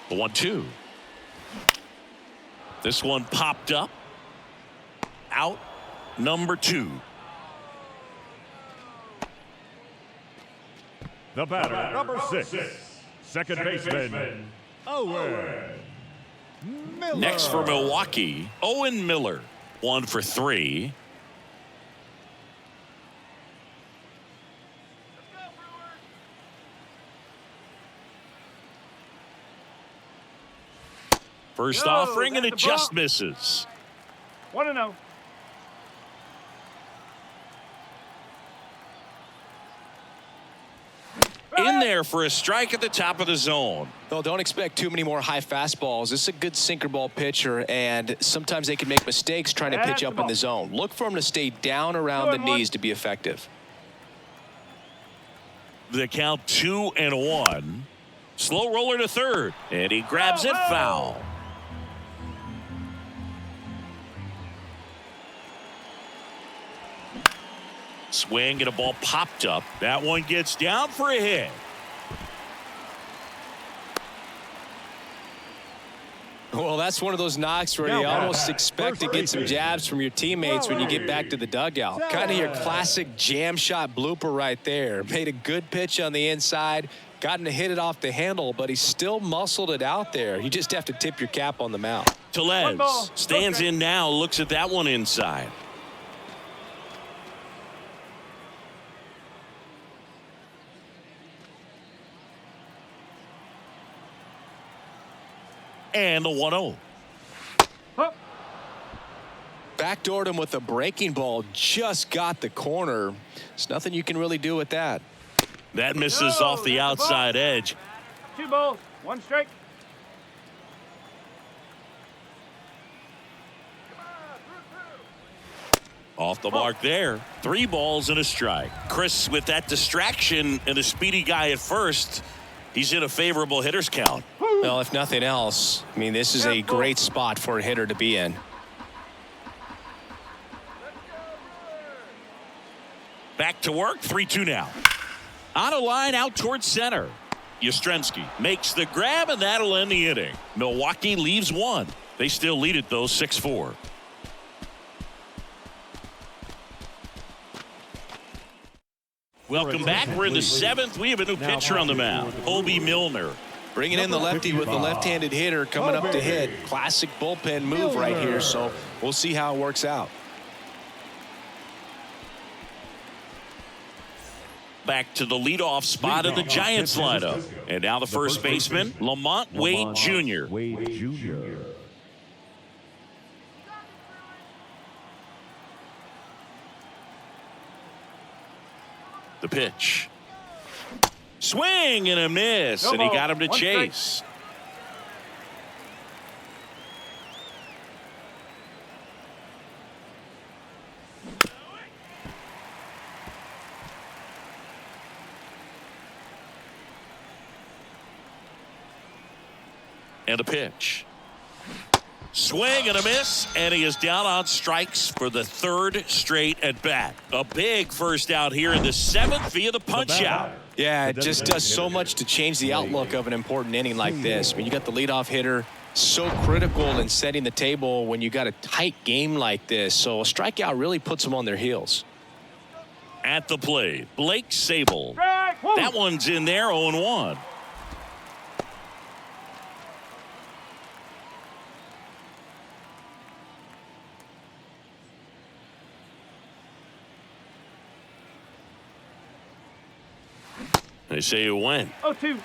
The 1-2. This one popped up. Out number 2. The batter, number 6, second baseman, Owen Miller. Next for Milwaukee, Owen Miller. 1 for 3. First offering, and it just misses. 1-0. In there for a strike at the top of the zone. Well, don't expect too many more high fastballs. This is a good sinker ball pitcher, and sometimes they can make mistakes trying to pitch up in the zone. Look for him to stay down around the knees to be effective. The count 2-1. Slow roller to third, and he grabs it foul. Swing and a ball popped up. That one gets down for a hit. Well, that's one of those knocks where you almost expect to get some jabs from your teammates when you get back to the dugout. Kind of your classic jam shot blooper right there. Made a good pitch on the inside, gotten to hit it off the handle, but he still muscled it out there. You just have to tip your cap on the mound. Tellez stands in now, looks at that one inside. And the 1-0. Backdoored him with a breaking ball, just got the corner. There's nothing you can really do with that. That misses off the outside edge. 2 balls, 1 strike. Off the mark there. 3 balls and a strike. Chris, with that distraction and a speedy guy at first, he's in a favorable hitter's count. Well, if nothing else, I mean, this is a great spot for a hitter to be in. Back to work, 3-2 now. On a line out towards center. Yastrzemski makes the grab, and that'll end the inning. Milwaukee leaves 1. They still lead it, though, 6-4. Welcome back. We're in the 7th. We have a new pitcher on the mound, Obi Milner. Bringing in the lefty with the left-handed hitter coming up to hit. Classic bullpen move right here, so we'll see how it works out. Back to the leadoff spot in the Giants lineup. And now the first baseman, Lamont Wade Jr. The pitch. Swing and a miss, and he got him to chase. And a pitch. Swing and a miss, and he is down on strikes for the 3rd straight at bat. A big first out here in the 7th via the punch out. Yeah, it just does so much to change the outlook of an important inning like this. I mean, you got the leadoff hitter, so critical in setting the table when you got a tight game like this. So a strikeout really puts them on their heels. At the plate, Blake Sable. That one's in there, 0-1. They say it went. 0-2.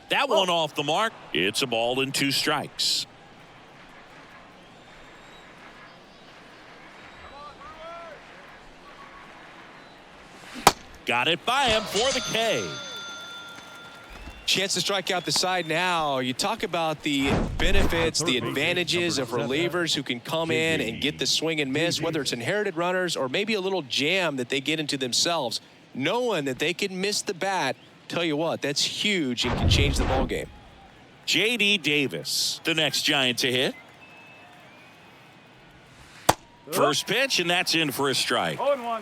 That one off the mark. It's a ball and 2 strikes. Got it by him for the K. Chance to strike out the side now. You talk about the benefits, the advantages of relievers who can come in and get the swing and miss, whether it's inherited runners or maybe a little jam that they get into themselves. Knowing that they can miss the bat, tell you what, that's huge and can change the ball game. J.D. Davis, the next Giant to hit. First pitch, and that's in for a strike. 0-1.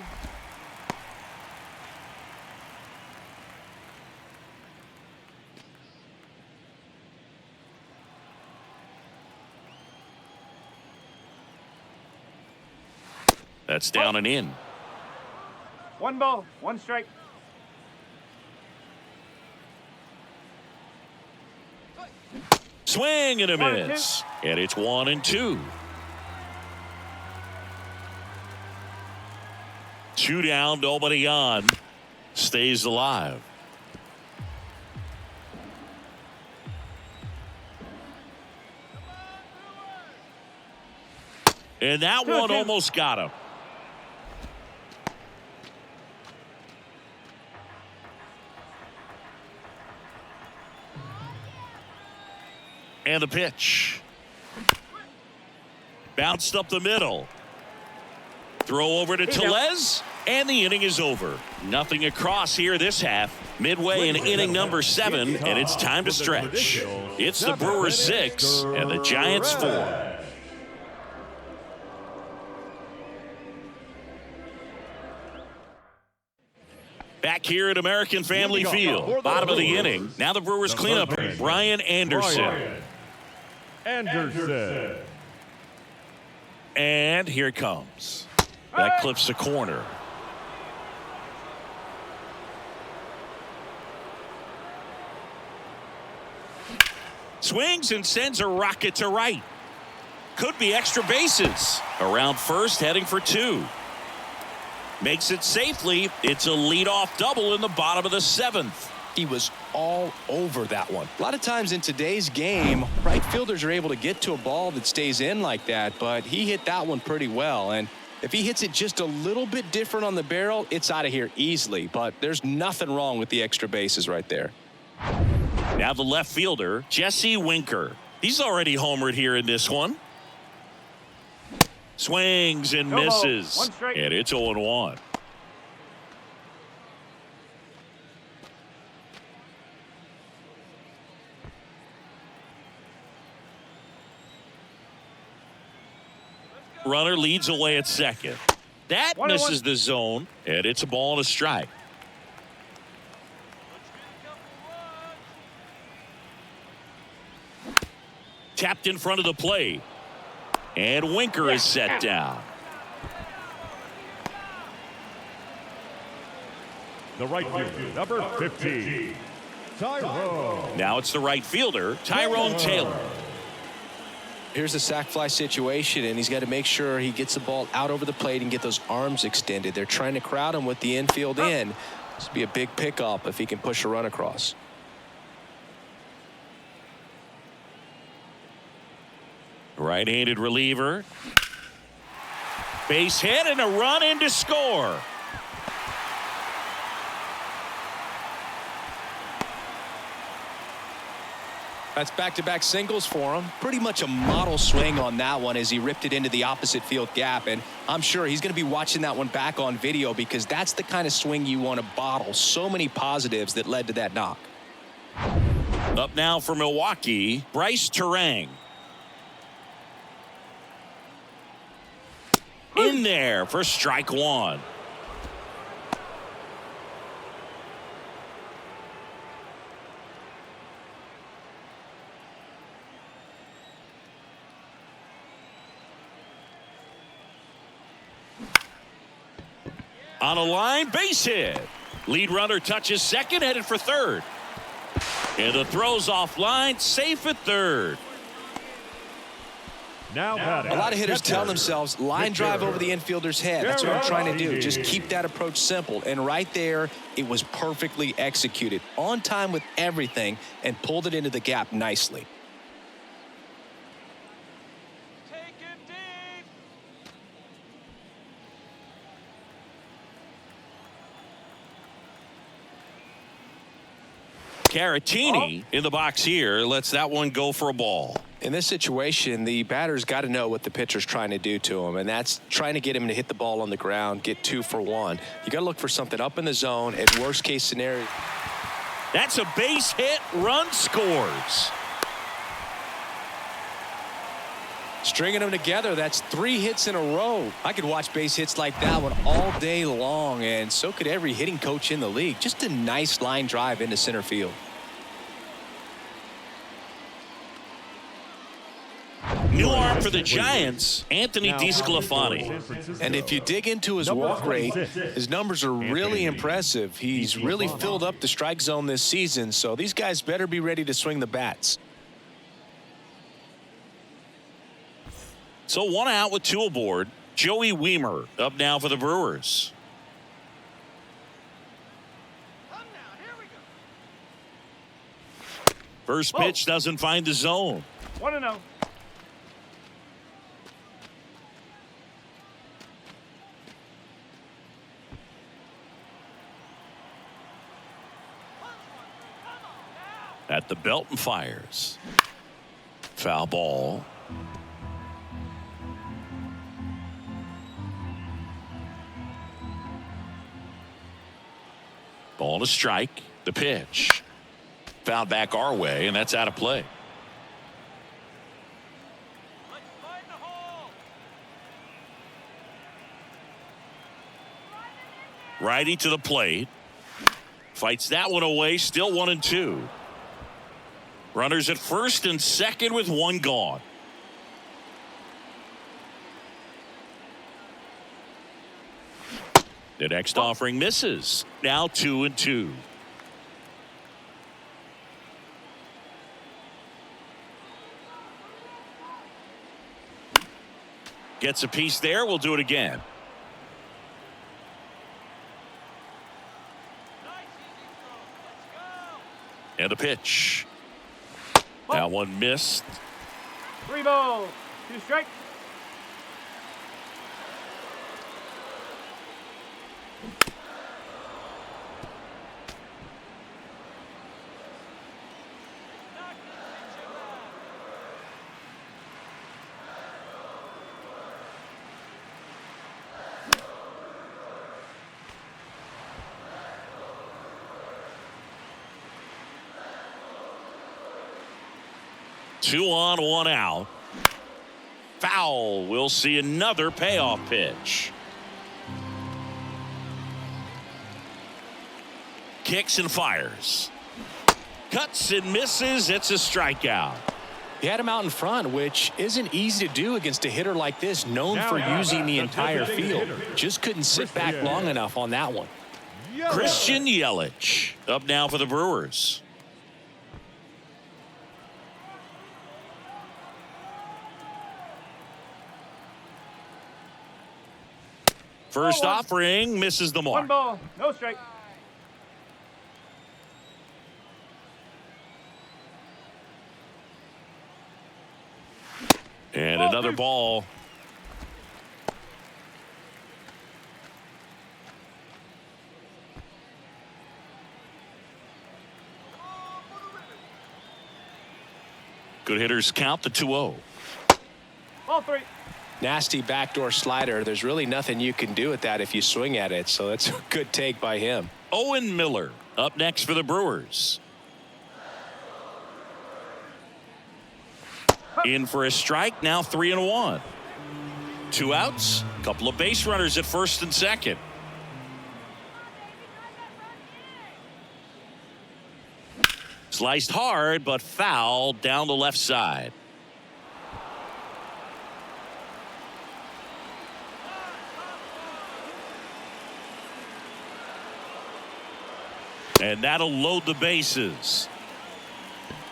That's down and in. 1 ball, 1 strike. Swing and a miss. And it's 1-2. 2 down, nobody on. Stays alive. And that one almost got him. And the pitch. Bounced up the middle. Throw over to Tellez, and the inning is over. Nothing across here this half. Midway in inning number 7, and it's time to stretch. It's the Brewers 6 and the Giants 4. Back here at American Family Field, bottom of the inning. Now the Brewers clean up Brian Anderson. Anderson. And here it comes. That clips the corner. Swings and sends a rocket to right. Could be extra bases. Around first, heading for 2. Makes it safely. It's a leadoff double in the bottom of the 7th. He was all over that one. A lot of times in today's game, right fielders are able to get to a ball that stays in like that, but he hit that one pretty well. And if he hits it just a little bit different on the barrel, it's out of here easily. But there's nothing wrong with the extra bases right there. Now the left fielder, Jesse Winker. He's already homered here in this one. Swings and misses. And it's 0-1. Runner leads away at second. That misses the zone, and it's a ball and a strike. Tapped in front of the plate. And Winker is set down. The right fielder, number 15, Tyrone. Now it's the right fielder, Tyrone Taylor. Here's the sac fly situation, and he's got to make sure he gets the ball out over the plate and get those arms extended. They're trying to crowd him with the infield in. This would be a big pickup if he can push a run across. Right-handed reliever. Base hit and a run in to score. That's back-to-back singles for him. Pretty much a model swing on that one as he ripped it into the opposite field gap. And I'm sure he's going to be watching that one back on video because that's the kind of swing you want to bottle. So many positives that led to that knock. Up now for Milwaukee, Bryce Terang. In there for strike 1. On a line, base hit. Lead runner touches second, headed for third. And the throw's offline, safe at third. Now a lot of hitters tell themselves line drive over the infielder's head. That's what I'm trying to do. Just keep that approach simple. And right there, it was perfectly executed. On time with everything and pulled it into the gap nicely. Caratini in the box here lets that one go for a ball. In this situation, the batter's got to know what the pitcher's trying to do to him, and that's trying to get him to hit the ball on the ground, get 2 for 1. You got to look for something up in the zone at worst case scenario. That's a base hit, run scores. Stringing them together, that's 3 hits in a row. I could watch base hits like that one all day long, and so could every hitting coach in the league. Just a nice line drive into center field. New arm for the Giants, Anthony DeSclafani. And if you dig into his walk rate, his numbers are really impressive. He's really filled up the strike zone this season, so these guys better be ready to swing the bats. So 1 out with 2 aboard. Joey Weimer up now for the Brewers. First pitch doesn't find the zone. 1-0. At the belt and fires. Foul ball. Ball to strike. The pitch. Fouled back our way, and that's out of play. Righty to the plate. Fights that one away, still 1-2. Runners at first and second with one gone. The next offering misses. Now 2-2. Gets a piece there. We'll do it again. And the pitch. That one missed. 3 balls, 2 strikes. Two on, one out. Foul. We'll see another payoff pitch. Kicks and fires. Cuts and misses. It's a strikeout. He had him out in front, which isn't easy to do against a hitter like this, known for using the entire field. Just couldn't sit back long enough on that one. Christian Yelich up now for the Brewers. First offering misses the mark. 1 ball, no strike. And another ball. Good hitters count the 2-0. Ball 3. Nasty backdoor slider. There's really nothing you can do with that if you swing at it. So that's a good take by him. Owen Miller up next for the Brewers. In for a strike. Now 3-1. 2 outs. Couple of base runners at first and second. Sliced hard, but foul down the left side. And that'll load the bases.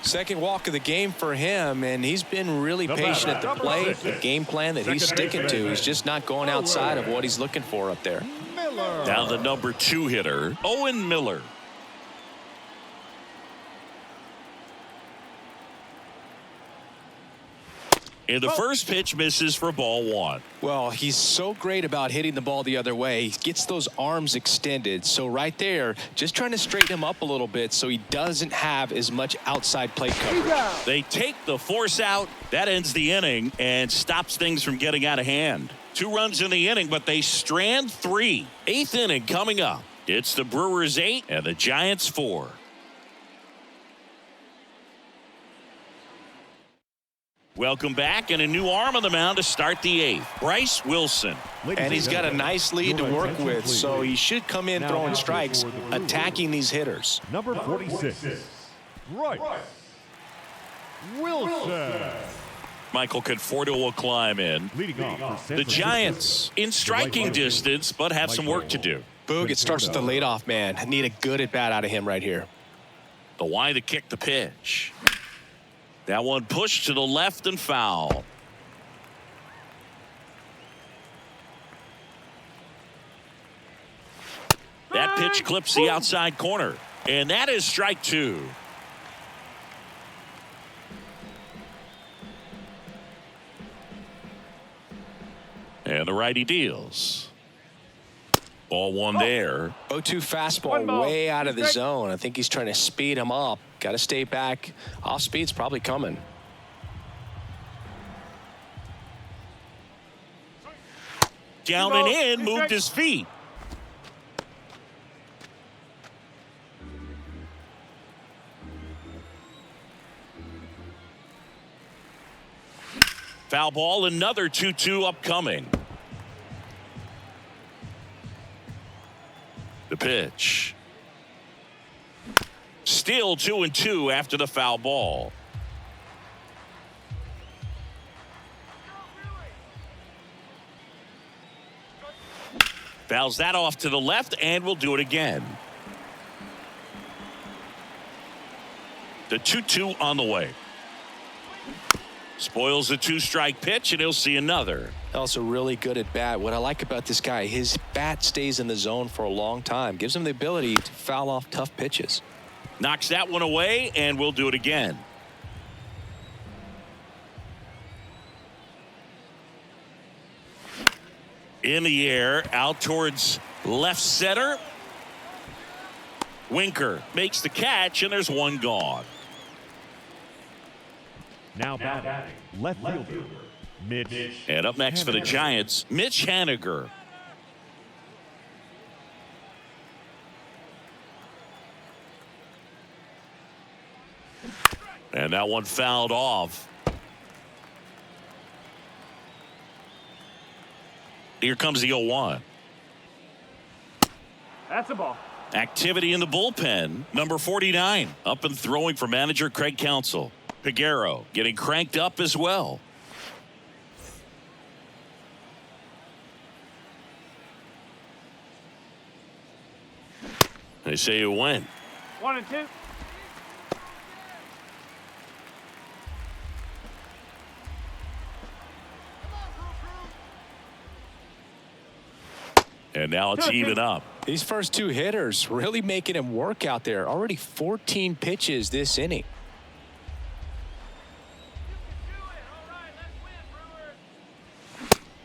Second walk of the game for him, and he's been really patient at the plate. The game plan that he's sticking to, he's just not going outside of what he's looking for up there. Now the number 2 hitter, Owen Miller. And the first pitch misses for ball 1. Well, he's so great about hitting the ball the other way. He gets those arms extended. So right there, just trying to straighten him up a little bit so he doesn't have as much outside plate coverage. They take the force out. That ends the inning and stops things from getting out of hand. 2 runs in the inning, but they strand 3. 8th inning coming up. It's the Brewers 8 and the Giants 4. Welcome back, and a new arm on the mound to start the 8th. Bryce Wilson. And he's got a nice lead to work with, so he should come in throwing strikes, attacking these hitters. Number 46, Bryce Wilson. Michael Conforto will climb in. Leading off for The Giants in striking distance, but have some work to do. Boog, it starts with the leadoff man. Need a good at-bat out of him right here. The why to kick the pitch. That one pushed to the left and foul. That pitch clips the outside corner. And that is strike 2. And the righty deals. Ball 1 there. 0-2 fastball way out of the zone. I think he's trying to speed him up. Got to stay back. Off speed's probably coming. Down and in, moved his feet. Foul ball, another 2-2 upcoming. The pitch. Still 2-2 after the foul ball. Fouls that off to the left, and we'll do it again. The 2-2 on the way. Spoils the 2-strike pitch, and he'll see another. Also really good at bat. What I like about this guy, his bat stays in the zone for a long time. Gives him the ability to foul off tough pitches. Knocks that one away, and we'll do it again. In the air, out towards left center. Winker makes the catch, and there's one gone. Now batting, left fielder, Mitch. And up next for the Giants, Mitch Haniger. And that one fouled off. Here comes the 0-1. That's a ball. Activity in the bullpen. Number 49 up and throwing for manager Craig Counsell. Peguero getting cranked up as well. They say you win. 1-2. And now it's even up. These first two hitters really making him work out there. Already 14 pitches this inning.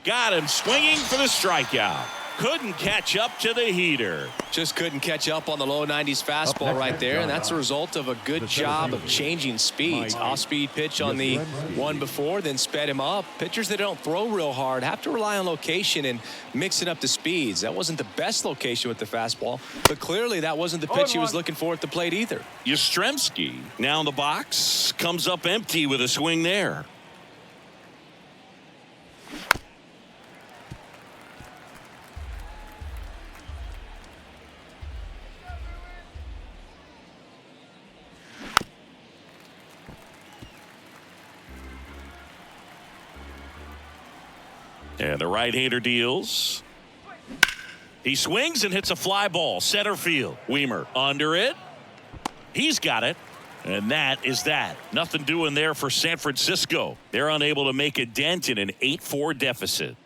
Got him swinging for the strikeout. Couldn't catch up to the heater. Just couldn't catch up on the low 90s fastball right there, and that's a result of a good job of changing speeds. Off-speed pitch on the one before, then sped him up. Pitchers that don't throw real hard have to rely on location and mix it up to speeds. That wasn't the best location with the fastball, but clearly that wasn't the pitch he was looking for at the plate either. Yastrzemski now in the box, comes up empty with a swing there. And the right-hander deals. He swings and hits a fly ball. Center field. Weimer under it. He's got it. And that is that. Nothing doing there for San Francisco. They're unable to make a dent in an 8-4 deficit.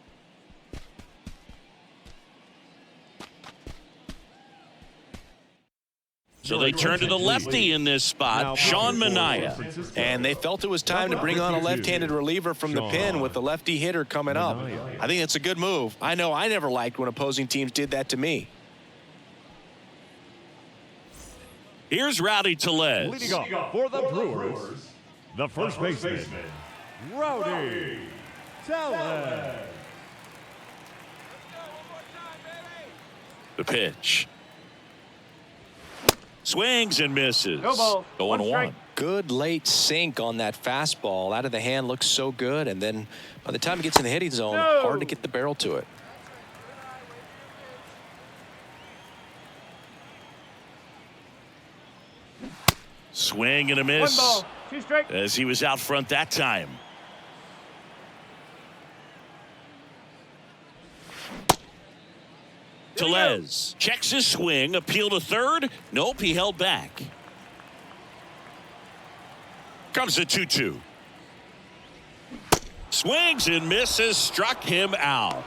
So they turn to the lefty in this spot, Sean Manaea. And they felt it was time to bring on a left-handed reliever from the pen with the lefty hitter coming up. I think it's a good move. I know I never liked when opposing teams did that to me. Here's Rowdy Tellez. Leading off for the Brewers, the first baseman, Rowdy Tellez. The pitch. Swings and misses. No ball. 0-1. Good late sink on that fastball. Out of the hand looks so good, and then by the time it gets in the hitting zone, hard to get the barrel to it. Swing and a miss. 1 ball, 2 strike. As he was out front that time. Tellez checks his swing, appeal to third. Nope, he held back. Comes the 2-2. Swings and misses, struck him out.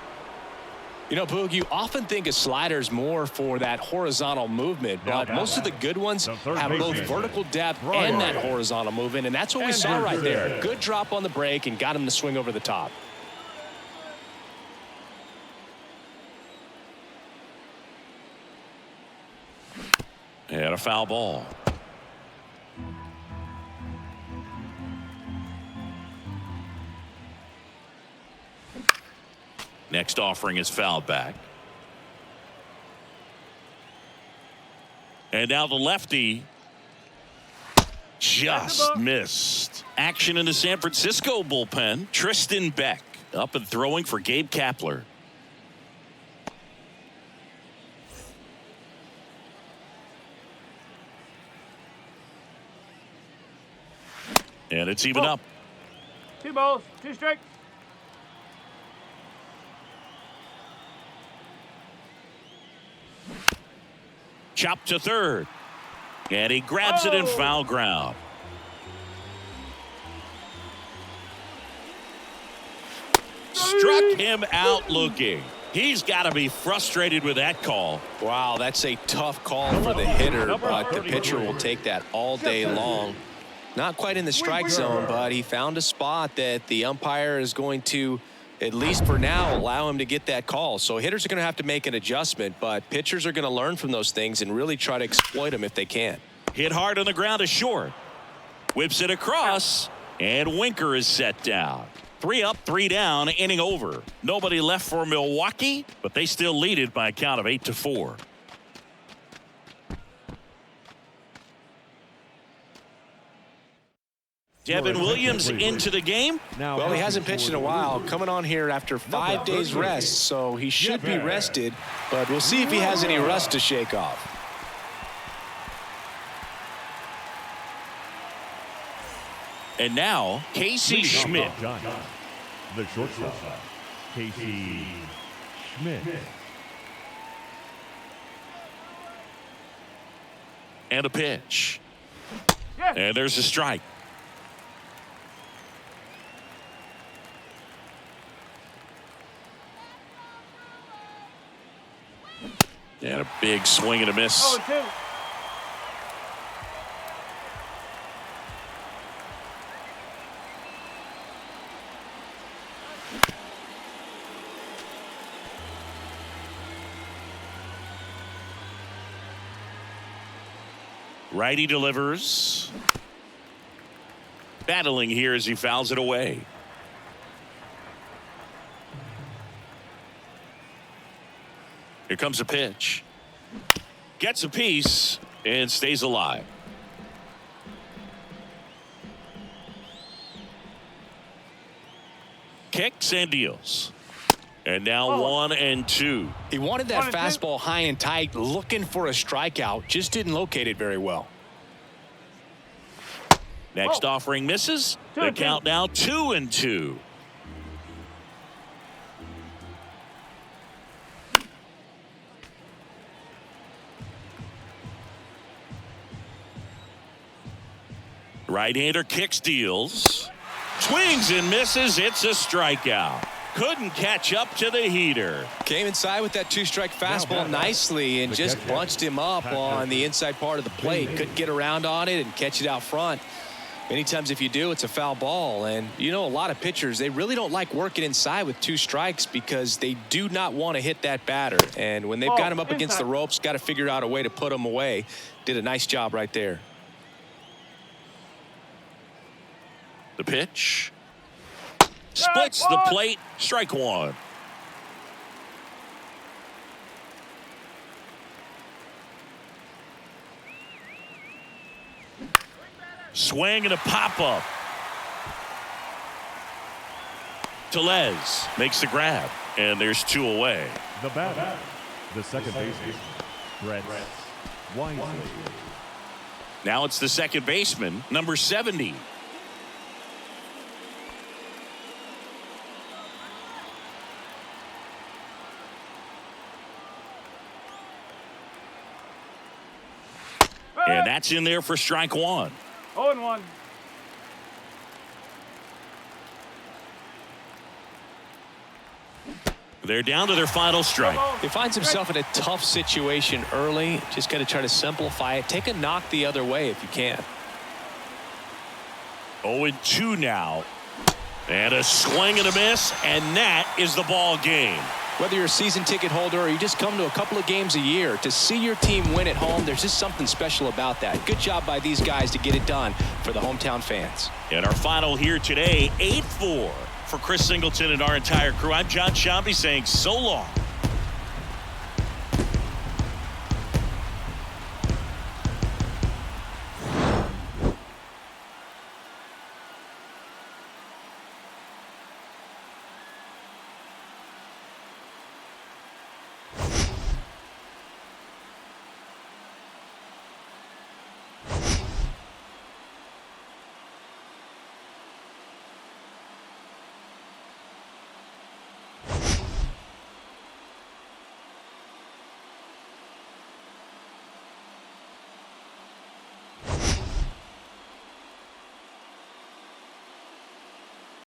You know, Boog, you often think of sliders more for that horizontal movement, but most of the good ones have both vertical depth and that horizontal movement, and that's what we saw right there. Good drop on the break and got him to swing over the top. And a foul ball. Next offering is fouled back. And now the lefty just missed. Action in the San Francisco bullpen. Tristan Beck up and throwing for Gabe Kapler. And it's even up. 2 balls, 2 strikes. Chop to third. And he grabs it in foul ground. Struck him out looking. He's got to be frustrated with that call. Wow, that's a tough call for the hitter, but the pitcher will take that all day long. Not quite in the strike zone, but he found a spot that the umpire is going to, at least for now, allow him to get that call. So hitters are going to have to make an adjustment, but pitchers are going to learn from those things and really try to exploit them if they can. Hit hard on the ground to short. Whips it across, and Winker is set down. 3 up, 3 down, inning over. Nobody left for Milwaukee, but they still lead it by a count of 8-4. Devin Williams into the game. Well, he hasn't pitched in a while, coming on here after 5 days rest, so he should be rested, but we'll see if he has any rust to shake off. And now, Casey Schmidt. The shortstop, Casey Schmidt. And a pitch. And there's a strike. And a big swing and a miss. 0-2. Righty delivers. Battling here as he fouls it away. Here comes a pitch. Gets a piece and stays alive. Kicks and deals. And now 1-2. He wanted that fastball high and tight, looking for a strikeout. Just didn't locate it very well. Next offering misses. The count now 2-2. Right-hander kicks, deals. Swings and misses. It's a strikeout. Couldn't catch up to the heater. Came inside with that 2-strike fastball nicely and just bunched him up on the inside part of the plate. Couldn't get around on it and catch it out front. Many times if you do, it's a foul ball. And you know, a lot of pitchers, they really don't like working inside with 2 strikes because they do not want to hit that batter. And when they've got him up against the ropes, got to figure out a way to put him away. Did a nice job right there. The pitch. Splits the plate. Strike 1. Swing and a pop-up. Tellez makes the grab, and there's 2 away. The batter, the second baseman, Brett Wisely. Now it's the second baseman, number 70. And that's in there for strike 1. 0-1. They're down to their final strike. He finds himself in a tough situation early. Just got to try to simplify it. Take a knock the other way if you can. 0-2 now. And a swing and a miss, and that is the ball game. Whether you're a season ticket holder or you just come to a couple of games a year, to see your team win at home, there's just something special about that. Good job by these guys to get it done for the hometown fans. And our final here today, 8-4 for Chris Singleton and our entire crew. I'm John Shambi saying so long.